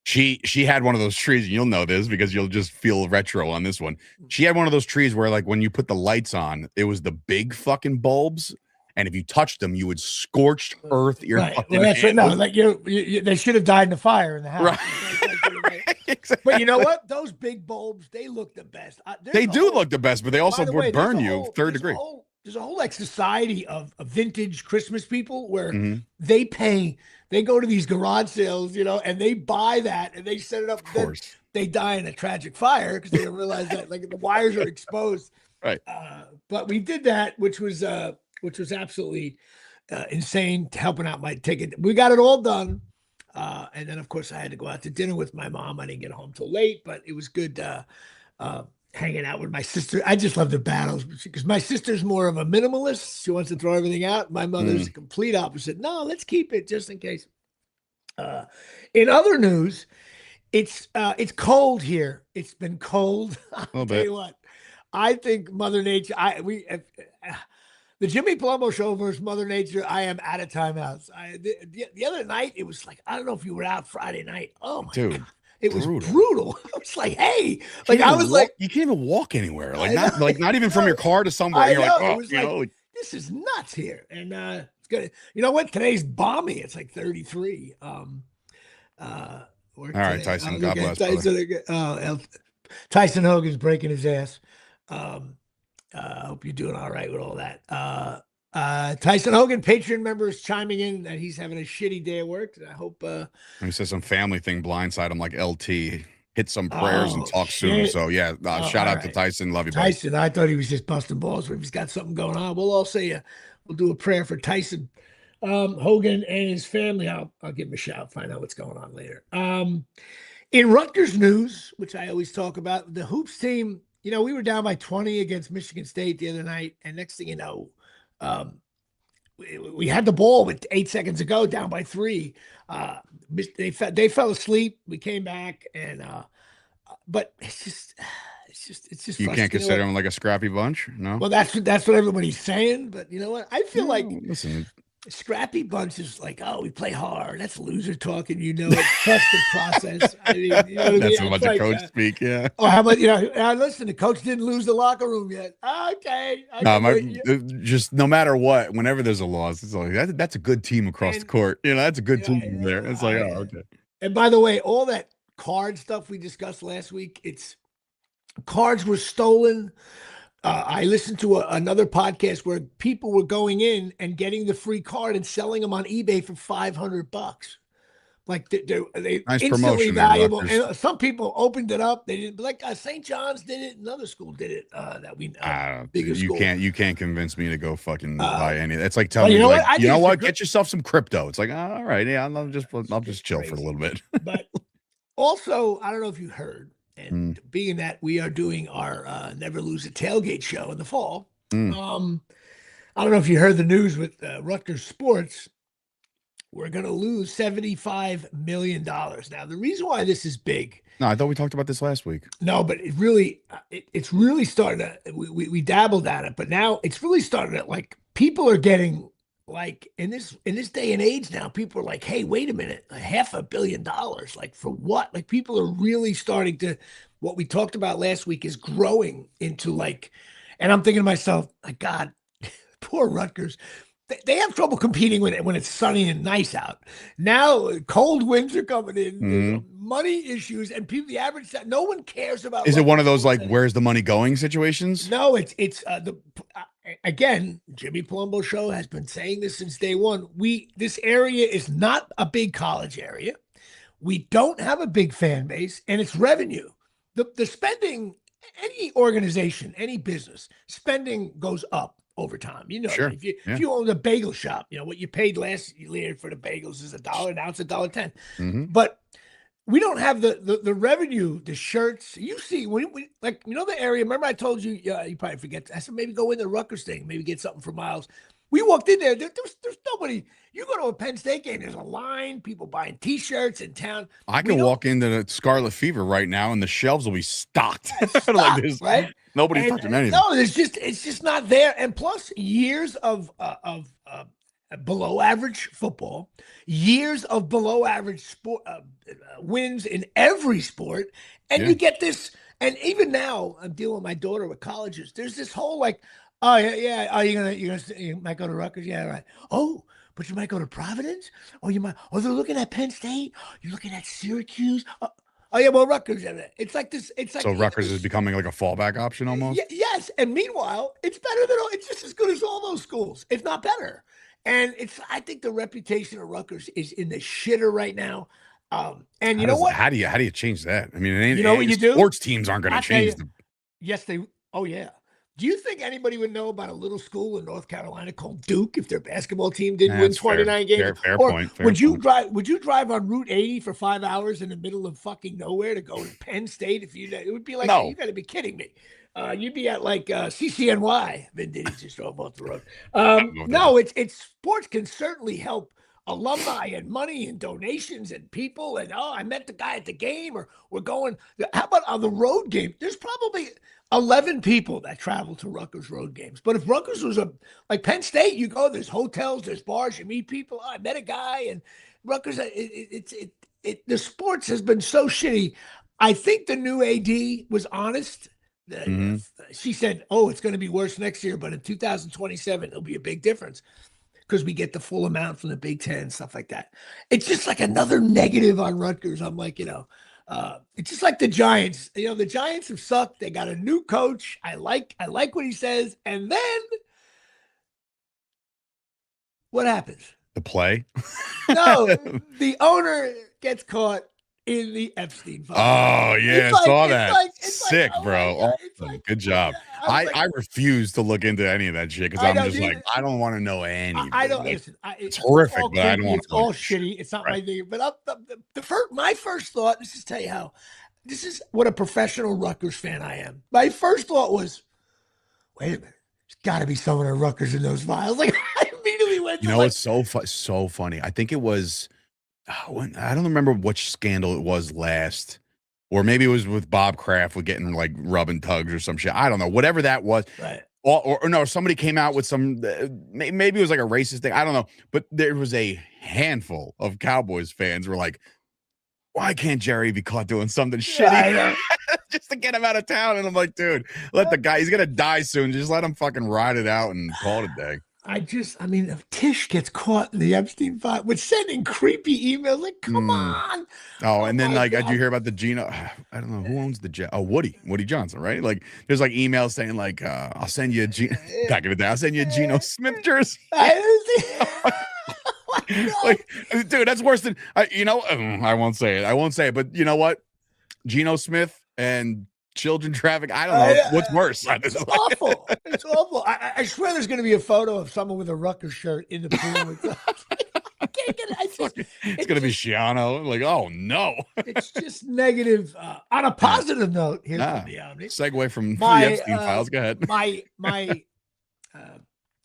she had one of those trees. And you'll know this because you'll just feel retro on this one. She had one of those trees where, like, when you put the lights on, it was the big fucking bulbs. And if you touched them, you would scorch earth your fucking that's right. No, like they should have died in the fire in the house. Right. Exactly. But you know what? Those big bulbs, they look the best. They do look the best, but they also would burn you third degree. There's a whole like society of vintage Christmas people where they go to these garage sales, and they buy that and they set it up. Of course. They die in a tragic fire because they don't realize that like the wires are exposed. Right. But we did that, which was absolutely insane, helping out my ticket. We got it all done. And then, of course, I had to go out to dinner with my mom. I didn't get home till late, but it was good hanging out with my sister. I just love the battles because my sister's more of a minimalist. She wants to throw everything out. My mother's the complete opposite. No, let's keep it just in case. In other news, it's cold here. It's been cold. I'll tell you what. I think Mother Nature. The Jimmy Palumbo Show versus Mother Nature. I am out of timeouts. The other night it was like, I don't know if you were out Friday night. Oh my God. It was brutal. I was like, hey, like I was like, you can't even walk anywhere. Like not even from your car to somewhere. You're like, oh, this is nuts here. And it's good. You know what? Today's balmy. It's like 33. All right, Tyson. God bless. Tyson Hogan's breaking his ass. I hope you're doing all right with all that. Tyson Hogan, Patreon members chiming in that he's having a shitty day at work. I hope. He says some family thing blindside him like LT. Hit some prayers and talk soon. So yeah, shout out to Tyson. Love you, Tyson. I thought he was just busting balls, but if he's got something going on, we'll all say we'll do a prayer for Tyson Hogan and his family. I'll give him a shout. Find out what's going on later. In Rutgers news, which I always talk about, the hoops team. We were down by 20 against Michigan State the other night, and next thing you know, we had the ball with 8 seconds to go, down by 3. They fell asleep. We came back, and but it's just. You can't consider them like a scrappy bunch, no? Well, that's what everybody's saying, but you know what? I feel like listen. Scrappy bunch is like, we play hard. That's loser talking, Trust the process. I mean, that's a bunch of coach speak, yeah. Oh, how about listen, the coach didn't lose the locker room yet. Okay. Just no matter what, whenever there's a loss, it's like that's a good team across the court. That's a good team there. It's like, okay. And by the way, all that card stuff we discussed last week, cards were stolen. I listened to another podcast where people were going in and getting the free card and selling them on eBay for $500. Like they nice instantly valuable. And some people opened it up. They didn't like St. John's did it. Another school did it. That we you can't convince me to go fucking buy any. It's like telling me, you know what? Get yourself some crypto. It's like, all right, yeah, I'll just chill for a little bit. But also, I don't know if you heard. And being that we are doing our Never Lose a Tailgate show in the fall, I don't know if you heard the news with Rutgers Sports. we're going to lose $75 million. Now, the reason why this is big. No, I thought we talked about this last week. No, but it really, it's really starting to, we dabbled at it, but now it's really starting to, like, people are getting, like, in this day and age now, people are like, hey, wait a minute, $500 million, like, for what? Like, people are really starting to, what we talked about last week is growing into, like, and I'm thinking to myself, like, God, poor Rutgers. They have trouble competing when it's sunny and nice out. Now cold winds are coming in, money issues, and people, the average, no one cares about. Is it one of those like where's the money going situations? No, it's again, Jimmy Palumbo Show has been saying this since day one. This area is not a big college area. We don't have a big fan base, and it's revenue. The spending, any organization, any business, spending goes up over time. You know, sure. If you own a bagel shop, you know what you paid last year for the bagels is $1. Now it's $1.10. But we don't have the revenue, the shirts. You see, we like, you know, the area. Remember, I told you, you probably forget. I said maybe go in the Rutgers thing, maybe get something for Miles. We walked in there. There's nobody. You go to a Penn State game, there's a line, people buying T-shirts in town. I can walk into the Scarlet Fever right now, and the shelves will be stocked. Like this, right? Nobody's touching anything. No, it's just not there. And plus, years of below average football, years of below average sport wins in every sport, and you get this. And even now, I'm dealing with my daughter with colleges. There's this whole like, oh yeah. Oh, you might go to Rutgers, yeah, right. Oh, but you might go to Providence. Oh, you might. Oh, they're looking at Penn State. You're looking at Syracuse. Oh yeah, well, Rutgers. It's like this. It's like so Rutgers is becoming like a fallback option almost. Yes, and meanwhile, it's better than it's just as good as all those schools, if not better. And I think the reputation of Rutgers is in the shitter right now. And you know what? How do you change that? I mean, you know what you do? Sports teams aren't going to change them. Yes, they. Oh yeah. Do you think anybody would know about a little school in North Carolina called Duke if their basketball team didn't win 29 games? Fair point. Would you drive on Route 80 for 5 hours in the middle of fucking nowhere to go to Penn State? It would be like, you got to be kidding me. You'd be at like CCNY. Vin Diddy just drove off the road. No, it's sports can certainly help alumni and money and donations and people. And I met the guy at the game, or we're going. How about on the road game? There's probably 11 people that travel to Rutgers road games. But if Rutgers was like Penn State, you go, there's hotels, there's bars, you meet people. I met a guy, and Rutgers, the sports has been so shitty. I think the new AD was honest. She said, it's going to be worse next year, but in 2027, it'll be a big difference because we get the full amount from the Big Ten, stuff like that. It's just like another negative on Rutgers. I'm like, it's just like the Giants. The Giants have sucked. They got a new coach. I like what he says. And then what happens? The play? No, the owner gets caught in the Epstein file. Oh yeah, I saw that. Sick, like, bro. Awesome. Good job. I refuse to look into any of that shit because I'm just like, I don't want to know anything. I don't like, listen. It's horrific, but I don't want to. It's all shitty. It's not my thing. But my first thought. This is tell you how. This is what a professional Rutgers fan I am. My first thought was, wait a minute. There's got to be someone at Rutgers in those files. Like I immediately went. It's so funny. I think it was. I don't remember which scandal it was last, or maybe it was with Bob Kraft with getting like rubbing tugs or some shit. I don't know. Whatever that was. Right. Or no, somebody came out with some, maybe it was like a racist thing. I don't know. But there was a handful of Cowboys fans who were like, why can't Jerry be caught doing something shitty just to get him out of town? And I'm like, dude, let the guy, he's going to die soon. Just let him fucking ride it out and call it a day. If Tish gets caught in the Epstein file with sending creepy emails, like, come on. Oh, and then did you hear about the Gino? I don't know who owns the jet. Oh, Woody Johnson, right? Like, there's like emails saying like, I'll send you a back in the day, I'll send you a Geno Smith jersey. Like, dude, that's worse than I won't say it. But you know what? Geno Smith and children traffic. I don't know what's worse. It's awful. It's awful. I swear there's going to be a photo of someone with a Rutgers shirt in the pool. I can't get it. It's going to be Shiano. Like, oh no. It's just negative. On a positive note, here's the segue from the Epstein files. Go ahead.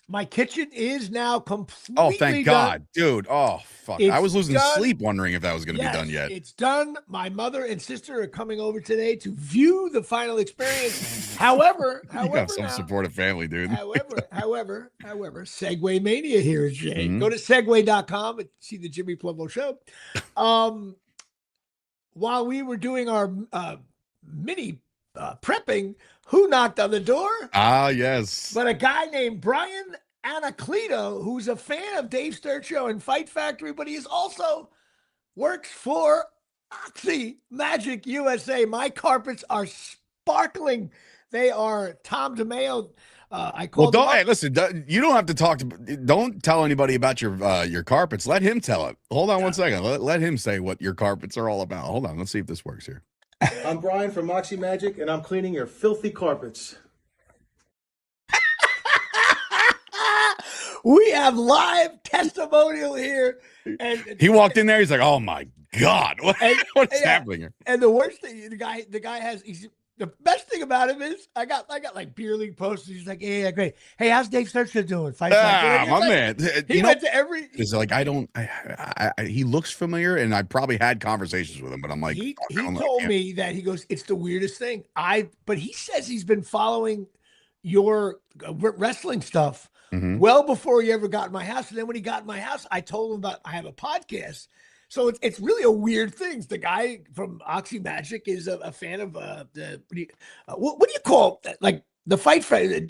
My kitchen is now completely Oh, thank God, done. dude. Oh, fuck. I It's was losing done. sleep wondering if that was going to be done yet. It's done. My mother and sister are coming over today to view the final experience. However, You got some now, supportive family, dude. however, Segway Mania here is Jay. Mhm. Go to segway.com and see the Jimmy Palumbo Show. While we were doing our mini prepping, who knocked on the door? Ah, yes. But a guy named Brian Anacleto, who's a fan of Dave Sturt Show and Fight Factory, but he is also works for Oxy Magic USA. My carpets are sparkling. They are Tom DeMeo. I called him up. Hey, listen, you don't have to don't tell anybody about your carpets. Let him tell it. Hold on one second. Let him say what your carpets are all about. Hold on. Let's see if this works here. I'm Brian from Oxy Magic, and I'm cleaning your filthy carpets. We have live testimonial here. And He walked in there. He's like, "Oh my God, what's happening here?" And the worst thing, the guy has. The best thing about him is I got like beer league posters. He's like, yeah, great. Hey, how's Dave Sturt doing? Fight my like, man. He went to every. It's like he looks familiar, and I probably had conversations with him, but I'm like, he told me that he goes, it's the weirdest thing. But he says he's been following your wrestling stuff well before he ever got in my house. And then when he got in my house, I told him I have a podcast. So it's really a weird thing. The guy from Oxy Magic is a fan of what do you call that? Like the Fight Factory?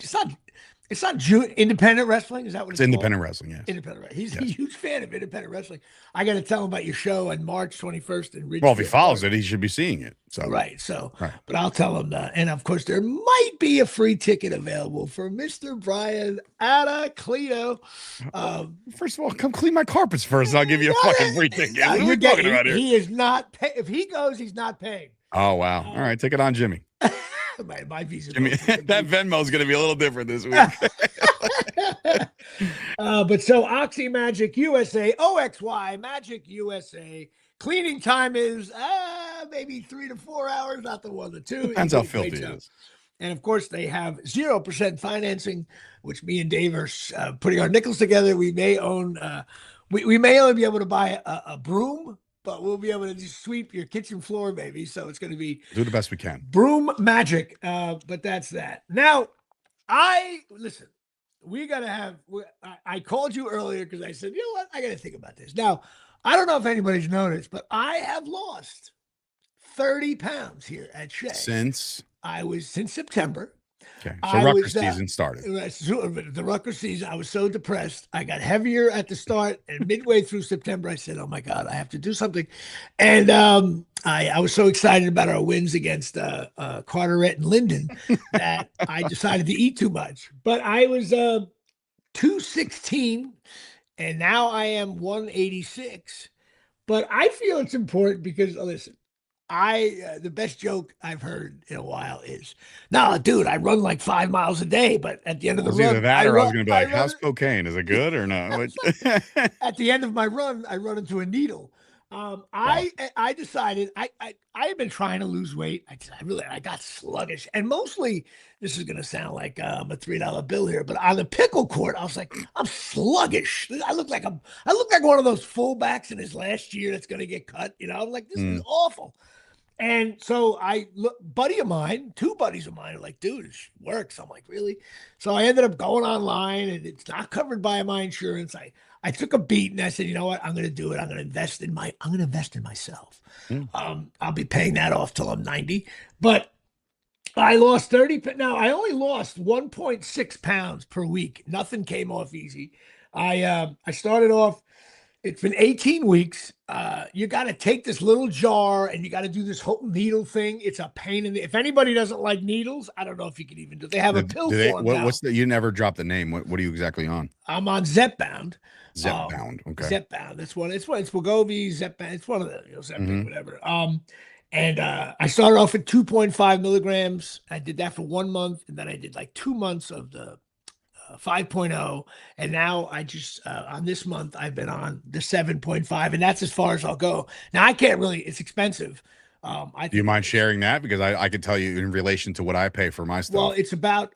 It's not independent wrestling. Is that what it's independent called? wrestling? Yes. Independent wrestling. He's a huge fan of independent wrestling. I got to tell him about your show on March 21st in Ridgefield. Well, if he follows it, he should be seeing it. So right. But I'll tell him that. And of course, there might be a free ticket available for Mr. Brian Anacleto. First of all, come clean my carpets first. And I'll give you a fucking free ticket. What are we talking about here? He is not pay. If he goes, he's not paying. Oh wow! All right, take it on, Jimmy. My visa. Jimmy, that Venmo is going to be a little different this week. But so Oxy Magic USA, OXY Magic USA. Cleaning time is maybe 3 to 4 hours, not the 1 to 2. Depends how filthy it is. And of course, they have 0% financing, which me and Dave are putting our nickels together. We may own. We may only be able to buy a broom, but we'll be able to just sweep your kitchen floor, baby. So it's going to be do the best we can. Broom magic. But that's that. Now, listen. We got to have. I called you earlier because I said, you know what? I got to think about this. Now, I don't know if anybody's noticed, but I have lost 30 pounds here at Shea since September. Okay, so Rutgers season started. The Rutgers season, I was so depressed. I got heavier at the start, and midway through September, I said, "Oh my God, I have to do something." And I was so excited about our wins against Carteret and Linden that I decided to eat too much. But I was 216, and now I am 186. But I feel it's important because listen. The best joke I've heard in a while is, "No, dude, I run like 5 miles a day, but at the end of the run, either that or I was going to be like, how's cocaine? Is it good or no?" At the end of my run, I run into a needle. I decided I have been trying to lose weight. I got sluggish, and mostly this is going to sound like I'm a $3 bill here, but on the pickle court, I was like, I'm sluggish. I look like one of those fullbacks in his last year that's going to get cut. I'm like, this is awful. And so two buddies of mine are like, "Dude, it works." I'm like, "Really?" So I ended up going online, and it's not covered by my insurance. I took a beat, and I said, "You know what? I'm going to do it. I'm going to invest in myself. I'll be paying that off till I'm 90." But I lost 30. Now I only lost 1.6 pounds per week. Nothing came off easy. I started off. It's been 18 weeks. You got to take this little jar and you got to do this whole needle thing. It's a pain if anybody doesn't like needles, I don't know if you can even do. They have a pill form now. What's you never dropped the name? What are you exactly on? I'm on Zepbound. Zepbound. Okay. Zepbound. It's Wegovy, Zepbound. It's one of the Zepbound, whatever. And I started off at 2.5 milligrams. I did that for 1 month, and then I did like 2 months of the 5.0, and now I just on this month I've been on the 7.5, and that's as far as I'll go. Now I can't really, it's expensive. Do you mind sharing that? Because I could tell you in relation to what I pay for my stuff. Well, it's about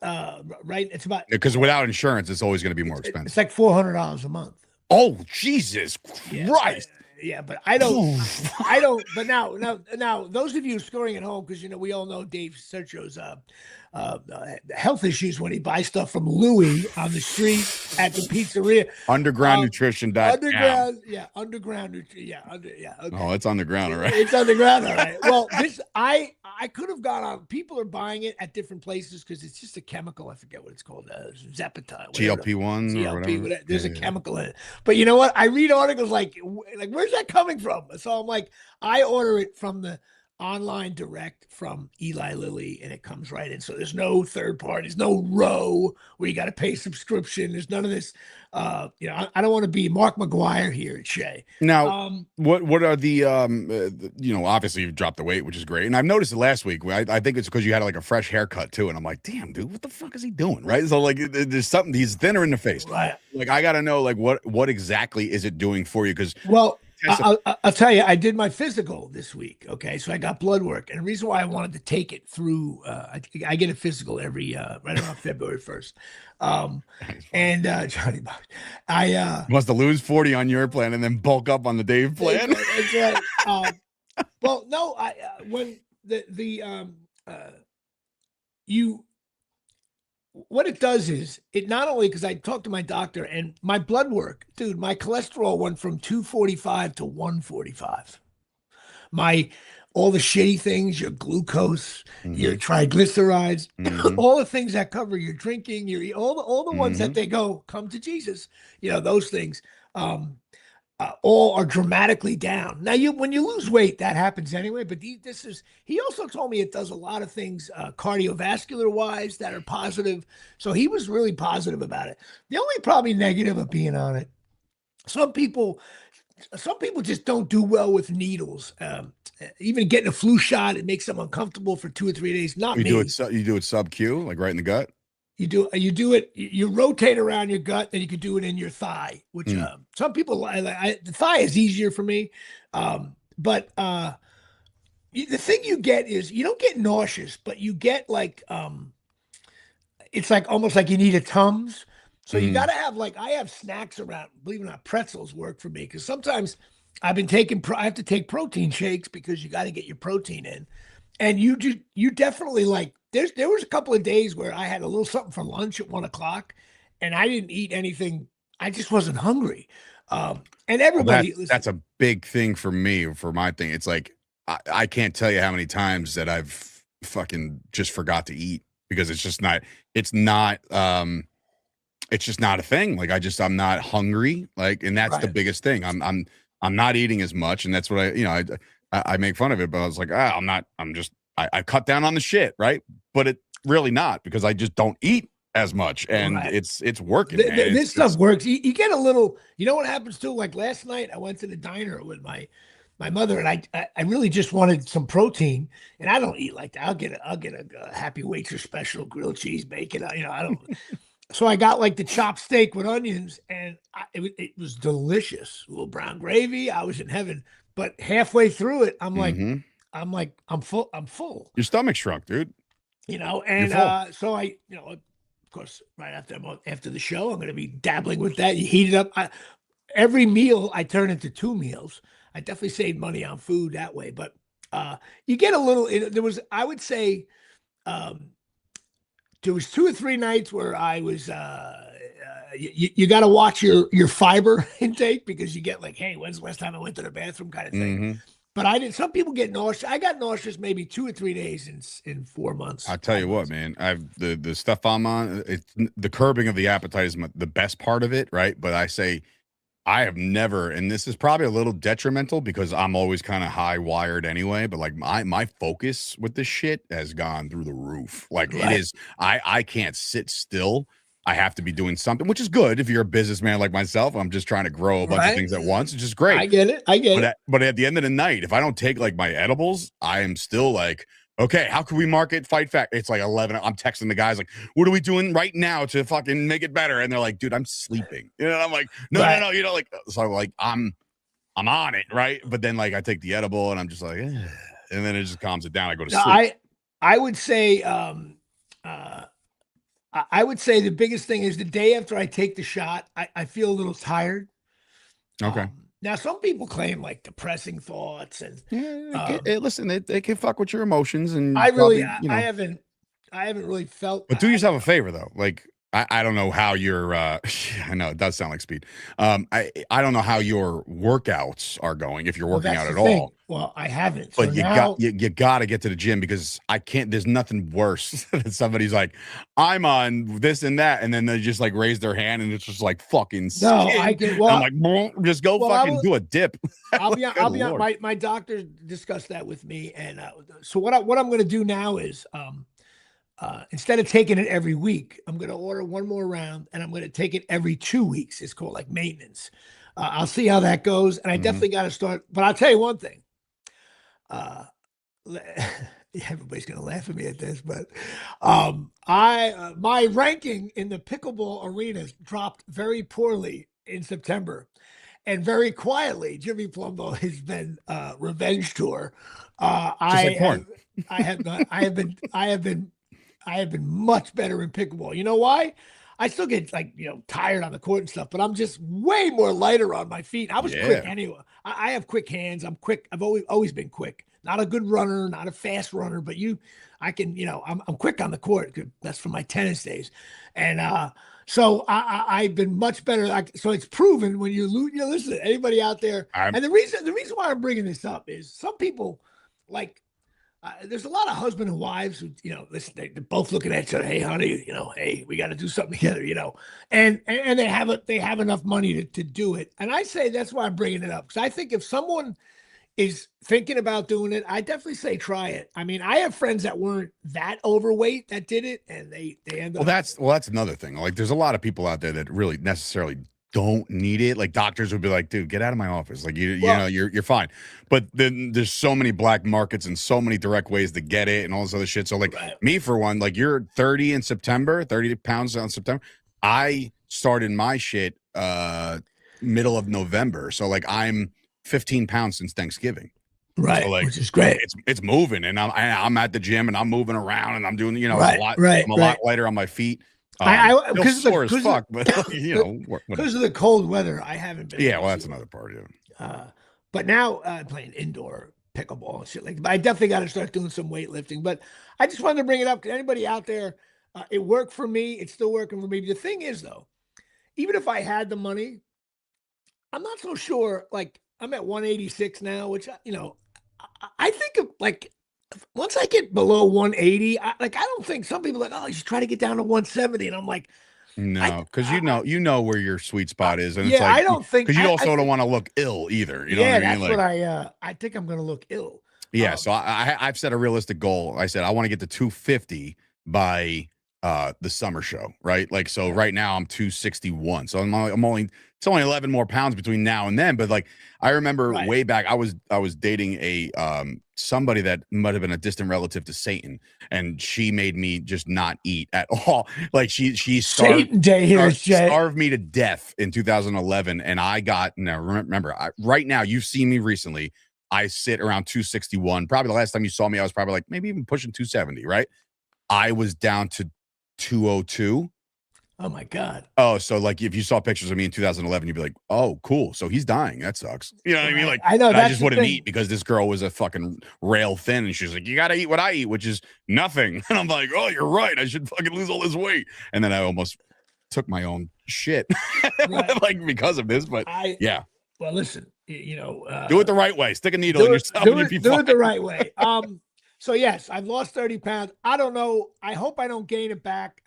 right. It's about Because without insurance, it's always going to be more expensive. It's like $400 a month. Oh, Jesus Christ! Yeah, but I don't. But now, those of you scoring at home, because we all know Dave Sergio's health issues when he buys stuff from Louis on the street at the pizzeria. Undergroundnutrition.com. Underground. Okay. Oh, it's underground, all right. It's underground, all right. Well, I could have gone on. People are buying it at different places because it's just a chemical. I forget what it's called. Zepatide. GLP-1 or whatever. There's a chemical in it. But you know what? I read articles like where's that coming from? So I'm like, I order it from the online direct from Eli Lilly, and it comes right in. So there's no third parties, no row where you got to pay subscription. There's none of this. I don't want to be Mark McGuire here at Shea. Now, what are the obviously you've dropped the weight, which is great. And I've noticed it last week. I think it's because you had like a fresh haircut too. And I'm like, damn, dude, what the fuck is he doing? Right. So like there's something, he's thinner in the face. Right. Like I got to know like what exactly is it doing for you? Because I'll tell you, I did my pphysical this week. Okay, so I got blood work, and the reason why I wanted to take it through, I get a physical every right around February 1st. And Johnny Bob, I must have lose 40 on your plan and then bulk up on the Dave plan. That's right. Well, no, when what it does is it not only, because I talked to my doctor and my blood work, dude, my cholesterol went from 245 to 145. All the shitty things, your glucose, your triglycerides, all the things that cover your drinking, all the ones that they go, come to Jesus, those things, all are dramatically down. Now, when you lose weight, that happens anyway. But he also told me it does a lot of things cardiovascular wise that are positive. So he was really positive about it. The only probably negative of being on it, some people just don't do well with needles. Even getting a flu shot, it makes them uncomfortable for 2 or 3 days. Not me. You do it sub Q, like right in the gut. You do it. You rotate around your gut, and you can do it in your thigh. Which some people like. The thigh is easier for me, but the thing you get is you don't get nauseous, but you get like it's like almost like you need a Tums. So you got to have I have snacks around. Believe it or not, pretzels work for me because sometimes I have to take protein shakes because you got to get your protein in, and you definitely like. There was a couple of days where I had a little something for lunch at 1:00 and I didn't eat anything. I just wasn't hungry. And everybody, that's a big thing for me, for my thing. It's like, I can't tell you how many times that I've fucking just forgot to eat because it's just not a thing. Like I'm not hungry. Like, and that's the biggest thing. I'm not eating as much. And that's what I make fun of it, but I was like, I cut down on the shit, right? But it really not because I just don't eat as much, and it's working. This stuff works. You get a little. You know what happens too? Like last night, I went to the diner with my mother, and I really just wanted some protein, and I don't eat like that. I'll get a Happy Waitress special grilled cheese bacon. I don't. So I got like the chopped steak with onions, and it was delicious. A little brown gravy. I was in heaven. But halfway through it, I'm like. I'm full. Your stomach shrunk, dude. And so I, of course, right after the show, I'm going to be dabbling with that. You heat it up. Every meal I turn into 2 meals. I definitely save money on food that way. But you get a little. I would say, there was 2 or 3 nights where I was. You got to watch your fiber intake because you get like, hey, when's the last time I went to the bathroom kind of thing. But I didn't. Some people get nauseous. I got nauseous maybe 2 or 3 days in 4 months. I'll tell you what, man. I've the stuff I'm on. The curbing of the appetite is the best part of it, right? But I say I have never, and this is probably a little detrimental because I'm always kind of high wired anyway. But like my focus with this shit has gone through the roof. Like it is. I can't sit still. I have to be doing something, which is good if you're a businessman like myself. I'm just trying to grow a bunch of things at once, which is great. I get it. But at the end of the night, if I don't take like my edibles, I am still like, okay, how can we market Fight Fact? It's like 11. I'm texting the guys like, what are we doing right now to fucking make it better? And they're like, dude, I'm sleeping. And I'm like, no. Like, so like I'm on it, right? But then like I take the edible and I'm just like, and then it just calms it down. I go to No, sleep. I would say I would say the biggest thing is the day after I take the shot, I feel a little tired. Okay. Now some people claim like depressing thoughts and Listen, they can fuck with your emotions, and I really probably, I haven't really felt. But do yourself a favor though. Like I don't know how your I know it does sound like speed. I don't know how your workouts are going, if you're working out at all. Well, I haven't. But So you now, got to get to the gym, because I can't. There's nothing worse than somebody's like, I'm on this and that, and then they just like raise their hand, and it's just like fucking. No, skin. I can. I'm Well, like, just go fucking do a dip. I'll be. Good I'll be. Lord. My doctor discussed that with me, and so what I'm going to do now is, instead of taking it every week, I'm going to order one more round, and I'm going to take it every 2 weeks. It's called like maintenance. I'll see how that goes, and I definitely got to start. But I'll tell you one thing. Everybody's gonna laugh at me at this, but my ranking in the pickleball arenas dropped very poorly in September, and very quietly, Jimmy Palumbo has been revenge tour. like porn. I have been much better in pickleball. You know why? I still get like, tired on the court and stuff, but I'm just way more lighter on my feet. I was quick anyway. I have quick hands. I'm quick. I've always been quick. Not a good runner, not a fast runner, but I can, I'm quick on the court. That's from my tennis days. And so I've been much better. So it's proven when you lose, listen, anybody out there. And the reason why I'm bringing this up is some people like, there's a lot of husband and wives who, listen, they're both looking at each other. Hey, honey, hey, we got to do something together, and they have enough money to do it. And I say that's why I'm bringing it up, because I think if someone is thinking about doing it, I definitely say try it. I mean, I have friends that weren't that overweight that did it, and they end up. Well, that's another thing. Like, there's a lot of people out there that really necessarily don't need it. Like, doctors would be like, dude, get out of my office. Like, you're fine. But then there's so many black markets and so many direct ways to get it and all this other shit. So like me, for one, like, you're 30 in September, 30 pounds in September. I started my shit middle of November. So like I'm 15 pounds since Thanksgiving. Right. So, like, which is great. It's moving, and I'm at the gym, and I'm moving around, and I'm doing, I'm a lot lighter on my feet. Because sore as fuck, but because of the cold weather, I haven't been. Yeah, well, that's another part. Yeah. But now I'm playing indoor pickleball and shit like that. But I definitely got to start doing some weightlifting. But I just wanted to bring it up to anybody out there. It worked for me. It's still working for me. The thing is, though, even if I had the money, I'm not so sure. Like, I'm at 186 now, which I think of, like, once I get below 180, I don't think, some people are like, oh, you should try to get down to 170. And I'm like, no, because you know where your sweet spot is. And yeah, it's like, I don't think, because you also don't want to look ill either. You know what I mean? That's like, what I think I'm going to look ill. Yeah. So I've set a realistic goal. I said, I want to get to 250 by the summer show, right? Like, so right now I'm 261. So it's only 11 more pounds between now and then. But like, I remember way back, I was dating a somebody that might have been a distant relative to Satan, and she made me just not eat at all. Like, she starved me to death in 2011, and I got, now remember, right now, you've seen me recently. I sit around 261. Probably the last time you saw me, I was probably like maybe even pushing 270, right? I was down to 202. Oh my God. Oh, so like if you saw pictures of me in 2011, you'd be like, oh, cool. So he's dying. That sucks. You know what I mean? Like, I know, I just wouldn't eat because this girl was a fucking rail thin, and she's like, you got to eat what I eat, which is nothing. And I'm like, oh, you're right. I should fucking lose all this weight. And then I almost took my own shit like because of this. But yeah. Well, listen, do it the right way. Stick a needle in yourself. Do it the right way. So yes, I've lost 30 pounds. I don't know. I hope I don't gain it back.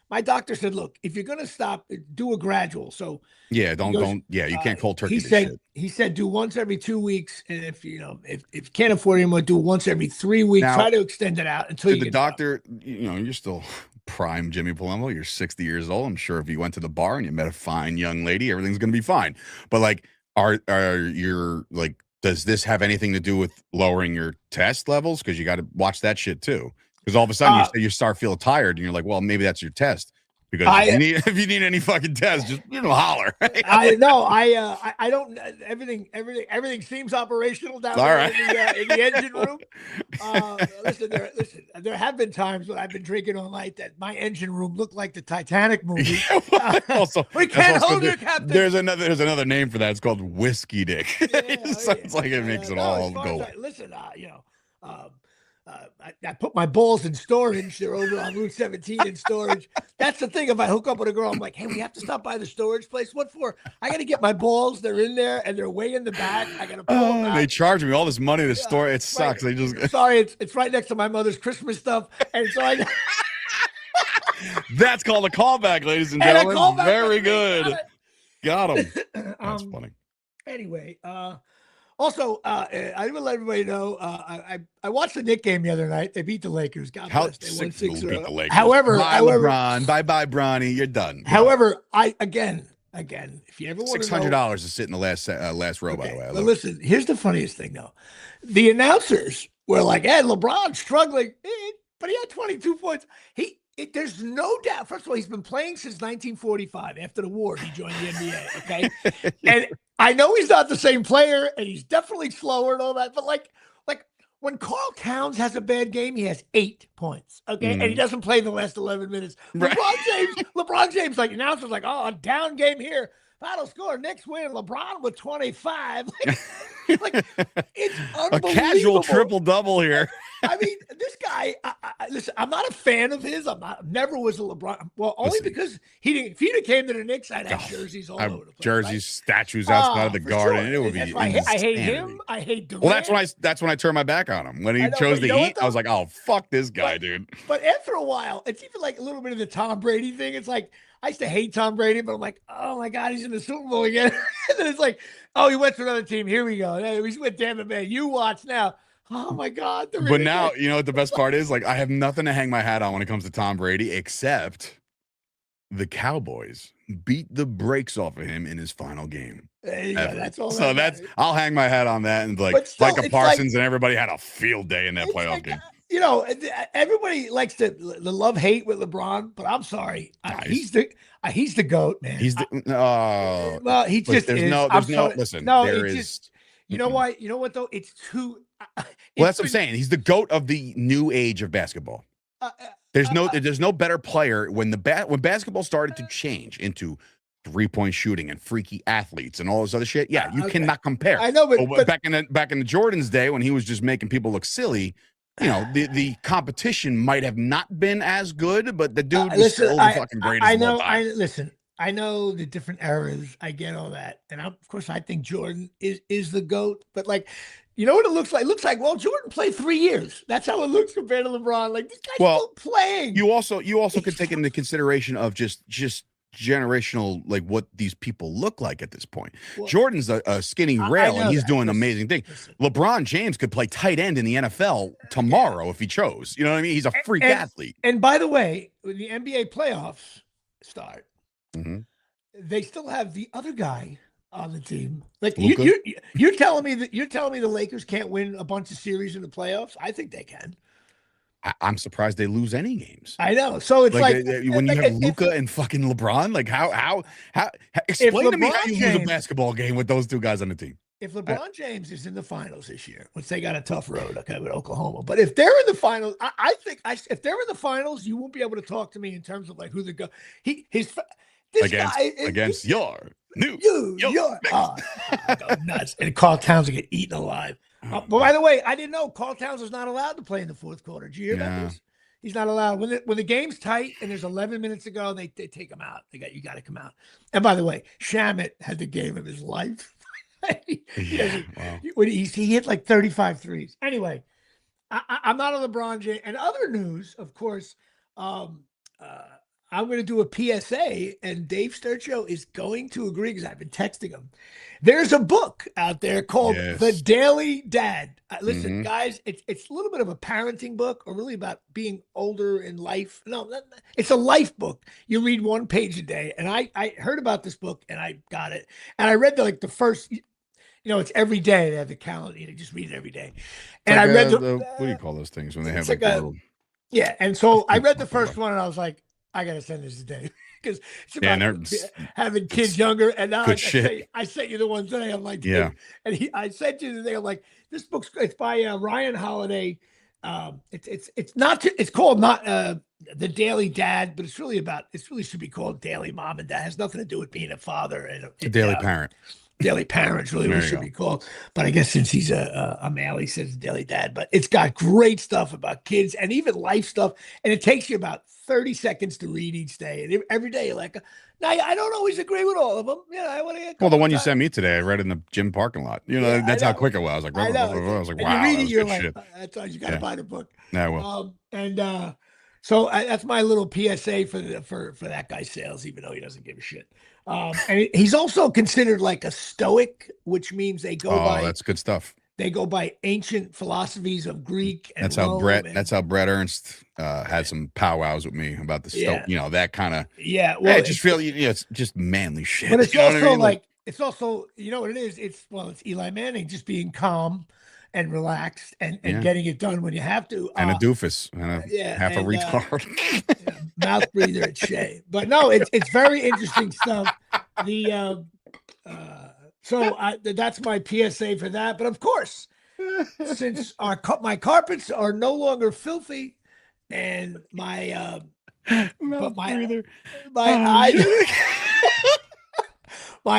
My doctor said, look, if you're going to stop, do a gradual. So yeah, you can't cold turkey. He said, do once every 2 weeks. And if you can't afford it anymore, do once every 3 weeks. Now, try to extend it out until you the doctor, you're still prime Jimmy Palumbo. You're 60 years old. I'm sure if you went to the bar and you met a fine young lady, everything's going to be fine. But like, are you like, does this have anything to do with lowering your test levels? Because you got to watch that shit too. Because all of a sudden you start feeling tired, and you're like, well, maybe that's your test. Because if you need any fucking test, just holler. I know. I don't. Everything seems operational down there in the engine room. Listen, there have been times when I've been drinking all night that my engine room looked like the Titanic movie. We can't hold you, Captain. There's another name for that. It's called whiskey dick. It's like it makes it all go. Listen, I put my balls in storage. They're over on Route 17 in storage. That's the thing. If I hook up with a girl, I'm like, hey, we have to stop by the storage place. What for? I got to get my balls. They're in there and they're way in the back. I got to pull them out. They charge me all this money to store. It sucks. Right. They just sorry. It's right next to my mother's Christmas stuff, and so I. That's called a callback, ladies and gentlemen. Very good. Got him. That's funny. Anyway, also, I will let everybody know. I watched the Knicks game the other night. They beat the Lakers. God bless. They won 6-0. However, LeBron, bye, Bronny. You're done. However, again, if you ever want $600 to sit in the last row. Okay. By the way. But listen, here's the funniest thing, though. The announcers were like, "Hey, LeBron's struggling, but he had 22 points." There's no doubt. First of all, he's been playing since 1945. After the war, he joined the NBA. Okay, and I know he's not the same player, and he's definitely slower and all that. But like when Karl Towns has a bad game, he has 8 points. Okay, and he doesn't play the last 11 minutes. Right. LeBron James, like announcers, like, oh, a down game here. Final score, Knicks win. LeBron with 25. Like it's unbelievable. A casual triple-double here. I mean, this guy. Listen, I'm not a fan of his. Never was a LeBron. Well, only because he didn't. If he'd came to the Knicks, I'd have jerseys all over the place. Jerseys, statues outside of the garden. Sure. It would be. I hate him. I hate Durant. Well, that's when I turned my back on him. When he chose the Heat, I was like, oh, fuck this guy, dude. But after a while, it's even like a little bit of the Tom Brady thing. It's like I used to hate Tom Brady, but I'm like, oh my God, he's in the Super Bowl again. And then it's like, oh, he went to another team. Here we go. He's with Tampa Bay. You watch now. Oh my God. But now, you know what the best part is? Like, I have nothing to hang my hat on when it comes to Tom Brady, except the Cowboys beat the brakes off of him in his final game. That's all. So I'll hang my hat on that. And like Micah Parsons and everybody had a field day in that playoff game. You know, everybody likes to love hate with LeBron, but I'm sorry, he's the GOAT, man. He's the well, he just there's is. no listen. No, there is. Just, you know why? You know what though? It's too. Well, that's what I'm saying. He's the GOAT of the new age of basketball. There's no better player when basketball started to change into 3-point shooting and freaky athletes and all this other shit. Yeah, you cannot compare. I know, but back in the Jordan's day when he was just making people look silly, you know, the competition might have not been as good, but the dude was still the fucking greatest. I know the different eras. I get all that, and of course, I think Jordan is the GOAT. But like, you know what it looks like? It looks like, well, Jordan played 3 years. That's how it looks compared to LeBron. Like this guy's still playing. You also could take into consideration of just generational, like what these people look like at this point. Well, Jordan's a skinny rail, and he's doing amazing things. LeBron James could play tight end in the NFL tomorrow if he chose. You know what I mean? He's a freak athlete. And by the way, when the NBA playoffs start, they still have the other guy on the team. Like you're telling me the Lakers can't win a bunch of series in the playoffs? I think they can. I'm surprised they lose any games. I know. So it's like when you have Luka and fucking LeBron, like how explain to me how you lose a basketball game with those two guys on the team. If LeBron James is in the finals this year, which they got a tough road, okay, with Oklahoma, but if they're in the finals, I think if they're in the finals, you won't be able to talk to me in terms of like who the go. Against your nuts, and Karl Towns will get eaten alive. But by the way, I didn't know Karl Towns is not allowed to play in the fourth quarter. Did you hear about this? He's not allowed when the game's tight and there's 11 minutes to go. They take him out. You got to come out. And by the way, Shamet had the game of his life. He hit like 35 threes. Anyway, I'm not on LeBron James. And other news, of course, I'm going to do a PSA, and Dave Sturcio is going to agree because I've been texting him. There's a book out there called The Daily Dad. Listen, guys, it's a little bit of a parenting book, or really about being older in life. No, it's a life book. You read one page a day, and I heard about this book, and I got it. And I read the first. You know, it's every day. They have the calendar. You just read it every day. And like I read what do you call those things when they have like a little... Yeah, and so I read the first one, and I was like, I gotta send this to Dave because it's Yeah, about having kids younger. And now good shit. I sent you the one today. I'm like, Dave, Yeah. and I sent you the thing. I'm like, this book's it's by Ryan Holiday. It's not it's called not The Daily Dad, but it's really should be called Daily Mom and Dad. It has nothing to do with being a father and a daily parent. Daily Parents really what it should be called. But I guess since he's a male, he says Daily Dad. But it's got great stuff about kids and even life stuff. And it takes you about 30 seconds to read each day. And every day you're like, now I don't always agree with all of them. I want to get well, the one you sent me today, I read in the gym parking lot. That's how quick it was. I was like, I was like, wow. And you read it, you're like, shit. that's why you got to buy the book. Yeah, I will. So that's my little PSA for that guy's sales, even though he doesn't give a shit. And he's also considered like a stoic, which means they go by. That's good stuff. They go by ancient philosophies of Greek and that's Rome. That's how Brett Ernst had some powwows with me about the stoic. That kind of. Yeah, well, I just feel it's just manly shit. But it's also like it's also what it is. It's Eli Manning just being calm and relaxed and getting it done when you have to. And a doofus and half a retard. Mouth breather at Shea. But no, it's very interesting stuff. That's my PSA for that. But of course, since my carpets are no longer filthy and my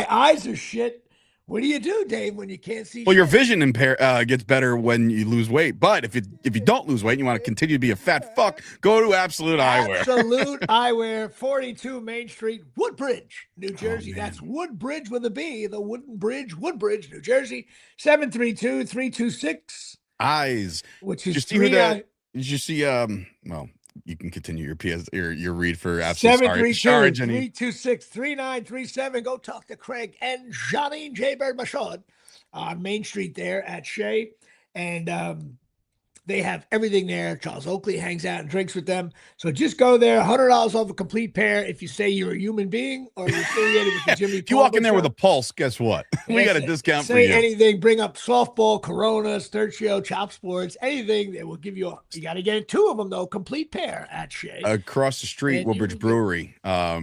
eyes are shit. What do you do, Dave, when you can't see? Well, your vision gets better when you lose weight. But if you don't lose weight and you want to continue to be a fat fuck, go to Absolute Eyewear. Absolute Eyewear, 42 Main Street, Woodbridge, New Jersey. That's Woodbridge with a B, the Wooden Bridge, Woodbridge, New Jersey, 732-326. Eyes. Which is just did you see well, you can continue your read for Absolute 732-326-3937. Go talk to Craig and Johnny J. Bird Mashad on Main Street there at Shea. And they have everything there. Charles Oakley hangs out and drinks with them. So just go there, $100 off a complete pair if you say you're a human being or you're affiliated with the Jimmy Palumbo If you walk in there Show. with a pulse, guess what? We got a discount for you. Say anything, bring up softball, Corona, Sturgio, Chop Sports, anything that will give you you got to get two of them, though, complete pair at Shea. Across the street, Woodbridge Brewery. I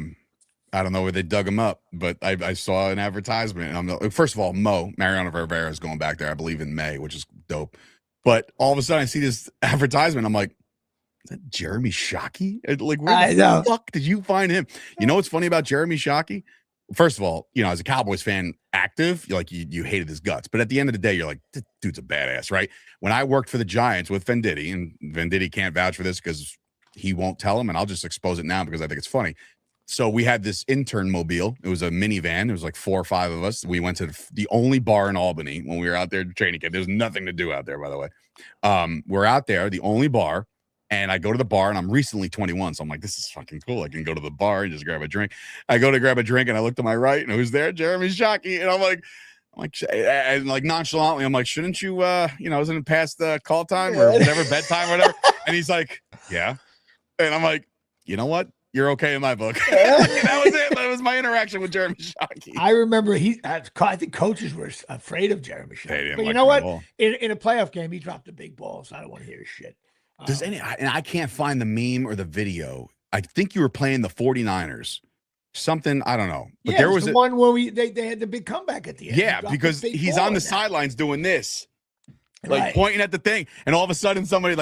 don't know where they dug them up, but I saw an advertisement. And first of all, Mariano Rivera is going back there, I believe, in May, which is dope. But all of a sudden, I see this advertisement. I'm like, is that Jeremy Shockey? Like, where the fuck did you find him? You know what's funny about Jeremy Shockey? First of all, as a Cowboys fan, active, you hated his guts. But at the end of the day, you're like, this dude's a badass, right? When I worked for the Giants with Venditti, and Venditti can't vouch for this because he won't tell him, and I'll just expose it now because I think it's funny. So we had this intern mobile. It was a minivan. It was like 4 or 5 of us. We went to the only bar in Albany when we were out there training camp. There's nothing to do out there, by the way. We're out there, the only bar, and I go to the bar, and I'm recently 21, so I'm like, this is fucking cool. I can go to the bar and just grab a drink. I go to grab a drink, and I look to my right, and who's there? Jeremy Shockey. And I'm like, nonchalantly, I'm like, shouldn't you, isn't it past the call time or whatever, bedtime, whatever? And he's like, yeah. And I'm like, you know what? You're okay in my book. That was it. That was my interaction with Jeremy Shockey. I remember I think coaches were afraid of Jeremy Shockey. But you know what? In a playoff game, he dropped a big ball, so I don't want to hear his shit. And I can't find the meme or the video. I think you were playing the 49ers. Something, I don't know. But there was the one where they had the big comeback at the end. Yeah, because he's on the sidelines doing this. Pointing at the thing, and all of a sudden somebody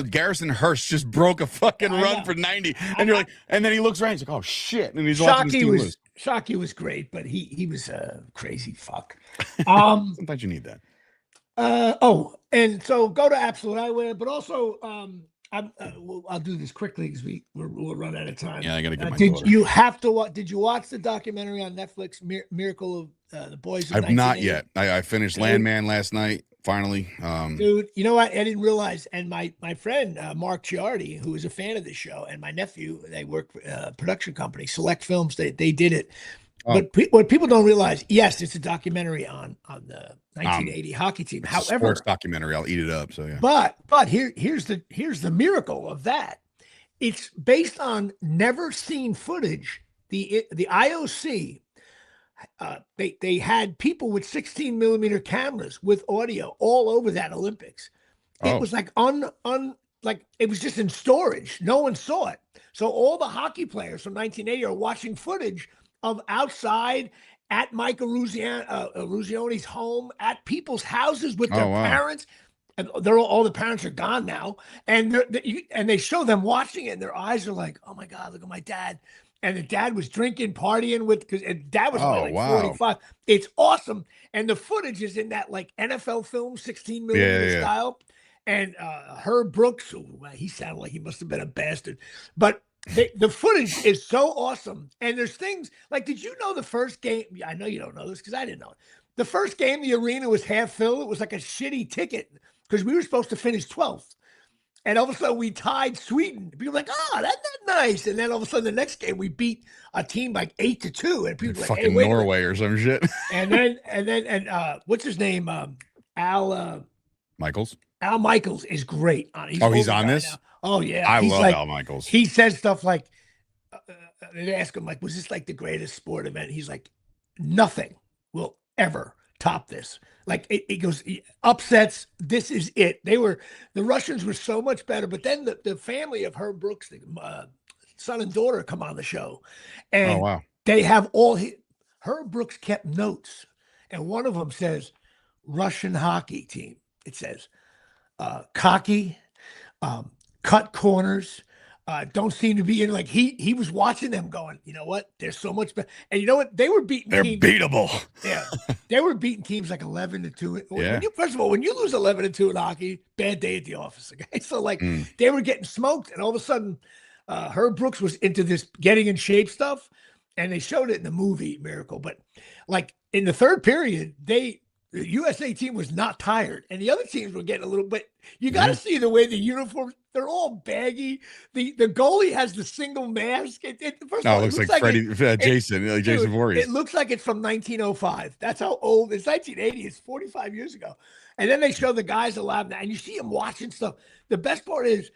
Garrison Hurst just broke a fucking run for 90, and you're like, and then he looks around, he's like, oh shit, and he's watching his team lose. Shockey was great, but he was a crazy fuck. Sometimes you need that. And so go to Absolute Eyewear, but also I'll do this quickly because we'll run out of time. Yeah, I gotta get my daughter. You have to watch? Did you watch the documentary on Netflix, Miracle of the Boys? I've not yet. I finished Landman last night. Finally, dude, you know what? I didn't realize. And my friend Mark Ciardi, who is a fan of the show, and my nephew, they work for a production company, Select Films. They did it. But what people don't realize, yes, it's a documentary on the 1980 hockey team. However, sports documentary, I'll eat it up. So yeah. But here's the miracle of that. It's based on never seen footage. The IOC. They had people with 16 millimeter cameras with audio all over that Olympics. It was like like it was just in storage. No one saw it. So all the hockey players from 1980 are watching footage of outside at Michael Ruggioni's home, at people's houses with their parents. And they're all the parents are gone now. And they show them watching it, and their eyes are like, oh my God, look at my dad. And the dad was drinking, partying with, because dad was only like 45. It's awesome. And the footage is in that like NFL film, 16 millimeter style. And Herb Brooks, he sounded like he must have been a bastard. But the footage is so awesome. And there's things like, did you know the first game? I know you don't know this because I didn't know it. The first game, the arena was half filled. It was like a shitty ticket because we were supposed to finish 12th. And all of a sudden we tied Sweden. People were like, oh, that's nice. And then all of a sudden the next game we beat a team like 8-2. And people were like, fucking hey, wait Norway or some shit. And then what's his name? Al Michaels. Al Michaels is great on it. He's on this? Now. Oh yeah. I love Al Michaels. He says stuff like they ask him like, was this like the greatest sport event? He's like, nothing will ever top this. Like it goes upsets. This is it. The Russians were so much better, but then the family of Herb Brooks, the son and daughter, come on the show, and they have Herb Brooks kept notes, and one of them says Russian hockey team. It says cocky, cut corners. Don't seem to be in, like he was watching them going, you know what? They're so much better. And you know what? They were beating teams. They're beatable. Yeah. They were beating teams like 11-2. Yeah. First of all, when you lose 11-2 in hockey, bad day at the office. Okay. So like they were getting smoked, and all of a sudden Herb Brooks was into this getting in shape stuff, and they showed it in the movie Miracle. But like in the third period, the USA team was not tired, and the other teams were getting a little bit. You got to see the way the uniforms, they're all baggy. The goalie has the single mask. First of all, it looks like Freddie, Jason Voorhees. It looks like it's from 1905. That's how old. It's 1980. It's 45 years ago. And then they show the guys alive now, and you see them watching stuff. The best part is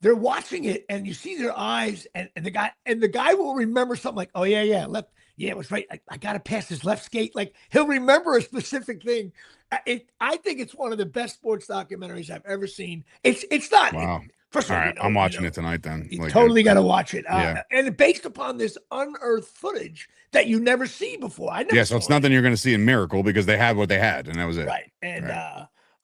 they're watching it, and you see their eyes, and the guy will remember something like, oh yeah, left. Yeah, it was right. I got to pass his left skate. Like he'll remember a specific thing. I think it's one of the best sports documentaries I've ever seen. It's not. Wow. First of all, all right, I'm watching it tonight then. You totally got to watch it. And it's based upon this unearthed footage that you never see before. So it's nothing you're going to see in Miracle because they had what they had, and that was it. Right. And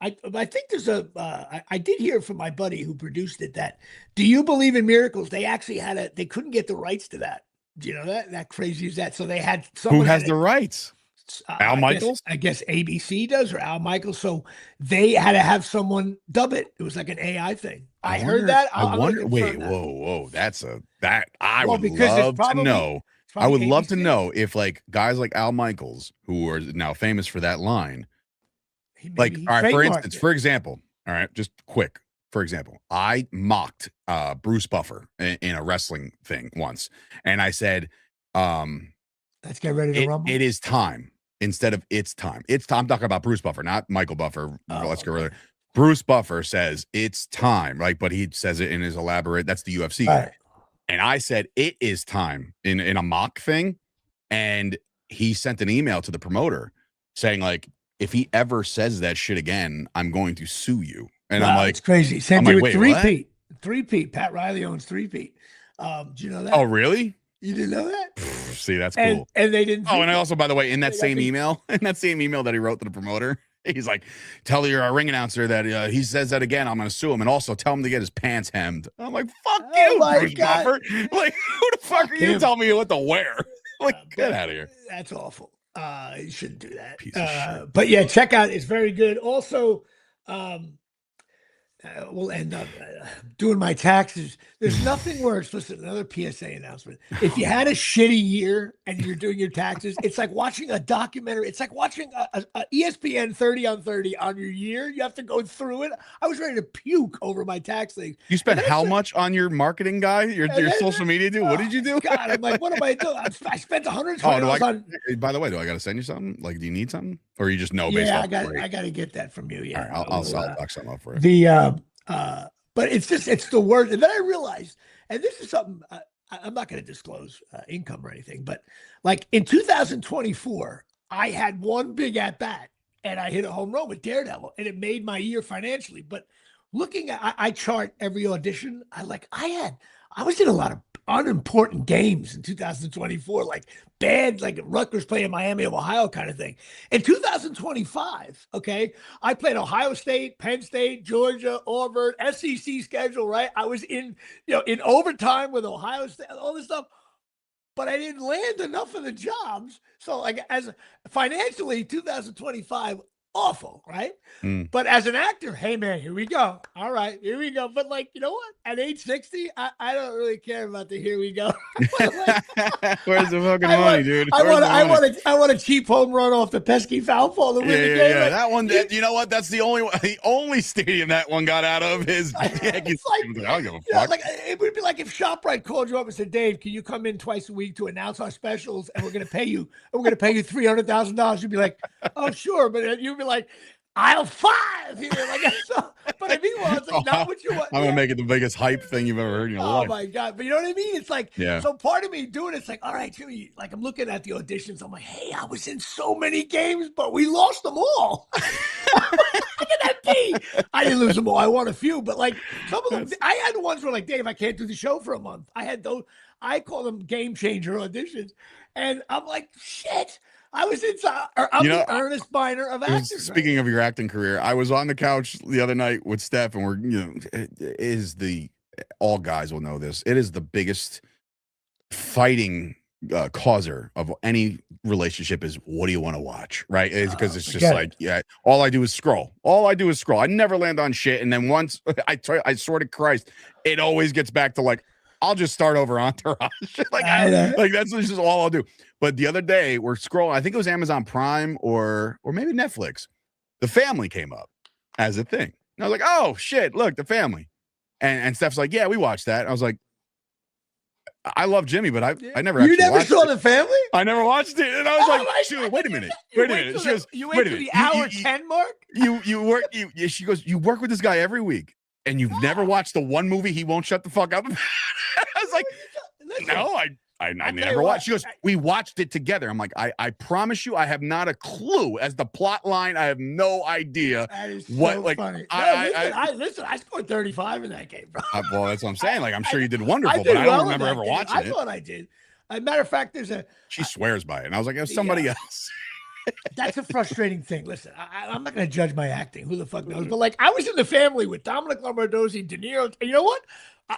I think there's I did hear from my buddy who produced it that, do you believe in miracles? They actually they couldn't get the rights to that. Do you know that crazy is that? So they had someone. Who has the rights? Al Michaels? I guess ABC does, or Al Michaels. So they had to have someone dub it. It was like an AI thing. I heard that. I wonder. Wait, whoa. I would love to know. I would love to know if like guys like Al Michaels, who are now famous for that line, like, all right, for example, all right, just quick. For example, I mocked Bruce Buffer in a wrestling thing once, and I said, let's get ready to rumble. It is time instead of it's time. It's time. I'm talking about Bruce Buffer, not Michael Buffer. Let's go further. Bruce Buffer says it's time, right? But he says it in his elaborate. That's the UFC guy. Right. And I said it is time in a mock thing, and he sent an email to the promoter saying like, if he ever says that shit again, I'm going to sue you. And I'm like, it's crazy. Same thing with Three-Peat. Pat Riley owns Three-Peat. Do you know that? Oh, really? You didn't know that? See, that's cool. And they didn't. Oh, and I also, by the way, in that same email that he wrote to the promoter, he's like, tell your ring announcer that he says that again, I'm going to sue him. And also tell him to get his pants hemmed. I'm like, fuck you, Bruce Buffer. Like, who the fuck are you telling me what to wear? Like, get out of here. That's awful. You shouldn't do that. Piece of shit. But yeah, check out. It's very good. Also, we'll end up doing my taxes. There's nothing worse. Listen, another PSA announcement. If you had a shitty year and you're doing your taxes, it's like watching a documentary. It's like watching a ESPN 30 on 30 on your year. You have to go through it. I was ready to puke over my tax thing. You spent how much on your marketing guy? Your social media dude? What did you do? God, I'm like, what am I doing? I spent $120 on. By the way, do I got to send you something? Like, do you need something, or you just know? Based off I got to get that from you. Yeah, all right, I'll lock something up for you. But it's the word. And then I realized, and this is something I'm not going to disclose income or anything, but like in 2024, I had one big at bat and I hit a home run with Daredevil, and it made my year financially. But looking at, I chart every audition. I was in a lot of unimportant games in 2024, like bad, like Rutgers playing Miami of Ohio kind of thing. In 2025, okay, I played Ohio State, Penn State, Georgia, Auburn, SEC schedule, right? I was in overtime with Ohio State, all this stuff, but I didn't land enough of the jobs. So like as financially, 2025, awful, right? Mm. But as an actor, hey man, here we go. All right, here we go. But like, you know what? At age 60, I don't really care about the here we go. Like, Where's the fucking money, dude? I want a cheap home run off the pesky foul ball to win the game. Yeah. That one, you know what? That's the only stadium that one got out of is Yankees. Like, I don't give a fuck. like it would be like if ShopRite called you up and said, Dave, can you come in twice a week to announce our specials and we're gonna pay you $300,000. You'd be like, oh sure, but you'd be like, aisle 5 here. Like, so, but I mean, well, it's like not what you want. I'm gonna make it the biggest hype thing you've ever heard in your life. Oh my God. But you know what I mean? It's like, so part of me doing it's like, all right, Jimmy, like I'm looking at the auditions. I'm like, hey, I was in so many games, but we lost them all. Look at that be. I didn't lose them all. I won a few, but like some of them, I had ones where like, Dave, I can't do the show for a month. I had those, I call them game changer auditions. And I'm like, shit. I was inside. I'm the Ernest Biner of actors. Speaking of your acting career, I was on the couch the other night with Steph, and all guys will know this. It is the biggest fighting causer of any relationship is what do you want to watch, right? It's because it's just like, all I do is scroll. I never land on shit. And then once I swear to Christ, it always gets back to like, I'll just start over Entourage. like that's just all I'll do. But the other day we're scrolling, I think it was Amazon Prime or maybe Netflix. The Family came up as a thing. And I was like, oh shit, look, The Family. And Steph's like, yeah, we watched that. I was like, I love Jimmy, but I never actually watched saw it. The Family? I never watched it. And I was like, shoot, wait a minute. She goes, you wait to the hour 10 mark? She goes, you work with this guy every week. And you've never watched the one movie he won't shut the fuck up. I was like, no, I never watched. She goes, we watched it together. I'm like, I promise you, I have not a clue as the plot line. I have no idea. That is what so like. Funny. I scored 35 in that game, bro. Well, that's what I'm saying. Like, I'm sure you did wonderful, but I don't remember ever watching it. I thought I did. As a matter of fact, she swears by it, and I was like, it was somebody else. That's a frustrating thing. Listen, I'm not going to judge my acting. Who the fuck knows? But like, I was in The Family with Dominic Lombardozzi, De Niro. And you know what?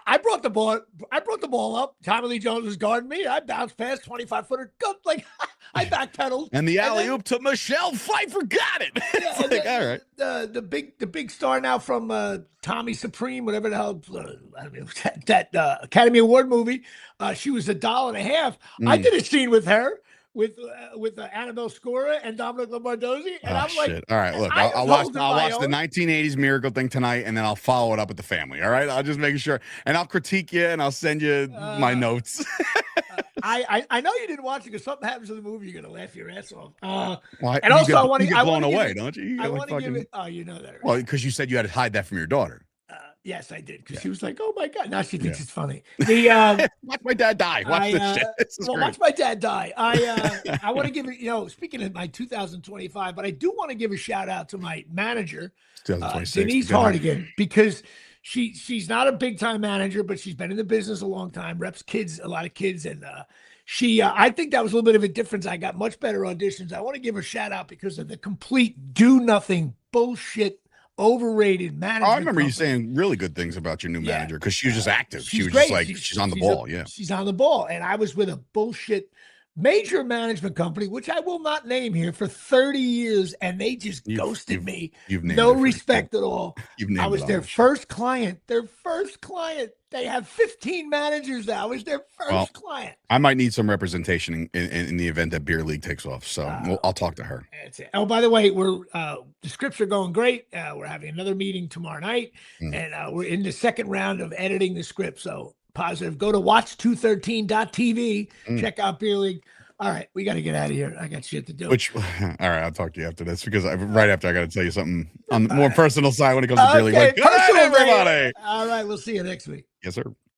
I brought the ball up. Tommy Lee Jones was guarding me. I bounced past 25-footer. Like I backpedaled. And the alley oop to Michelle Pfeiffer got it. Like, all right. The big star now from Tommy Supreme, whatever the hell, that Academy Award movie. She was $1.50. I did a scene with her. With Annabelle Scora and Dominic Lombardozzi, and I'm like, shit. All right, look, I'll watch the 1980s Miracle thing tonight, and then I'll follow it up with The Family. All right, I'll just make sure, and I'll critique you, and I'll send you my notes. I know you didn't watch it because something happens in the movie, you're gonna laugh your ass off. And also, I want to get blown away, don't you? I want to give it. Oh, you know that. Right? Well, because you said you had to hide that from your daughter. Yes, I did, because she was like, "Oh my god!" Now she thinks it's funny. Watch my dad die. Watch this shit. This is great. Watch my dad die. I want to give it. Speaking of my 2025, but I do want to give a shout out to my manager, Denise Hardigan, because she's not a big time manager, but she's been in the business a long time. Reps kids, a lot of kids, and I think that was a little bit of a difference. I got much better auditions. I want to give her a shout out because of the complete do nothing bullshit. Overrated management. I remember you saying really good things about your new manager because she was just active. She was just like, she's on the ball. She's on the ball. And I was with a bullshit major management company, which I will not name here, for 30 years. And they just ghosted me. No respect at all. I was their first client. They have 15 managers now. I was their first client. I might need some representation in the event that Beer League takes off. So I'll talk to her. That's it. Oh, by the way, the scripts are going great. We're having another meeting tomorrow night, and we're in the second round of editing the script. So positive. Go to watch213.tv. Check out Beer League. All right, we got to get out of here. I got shit to do. All right, I'll talk to you after this because right after I got to tell you something on the more personal side when it comes to Beer League. Like, good night, everybody. All right, we'll see you next week. Yes, sir.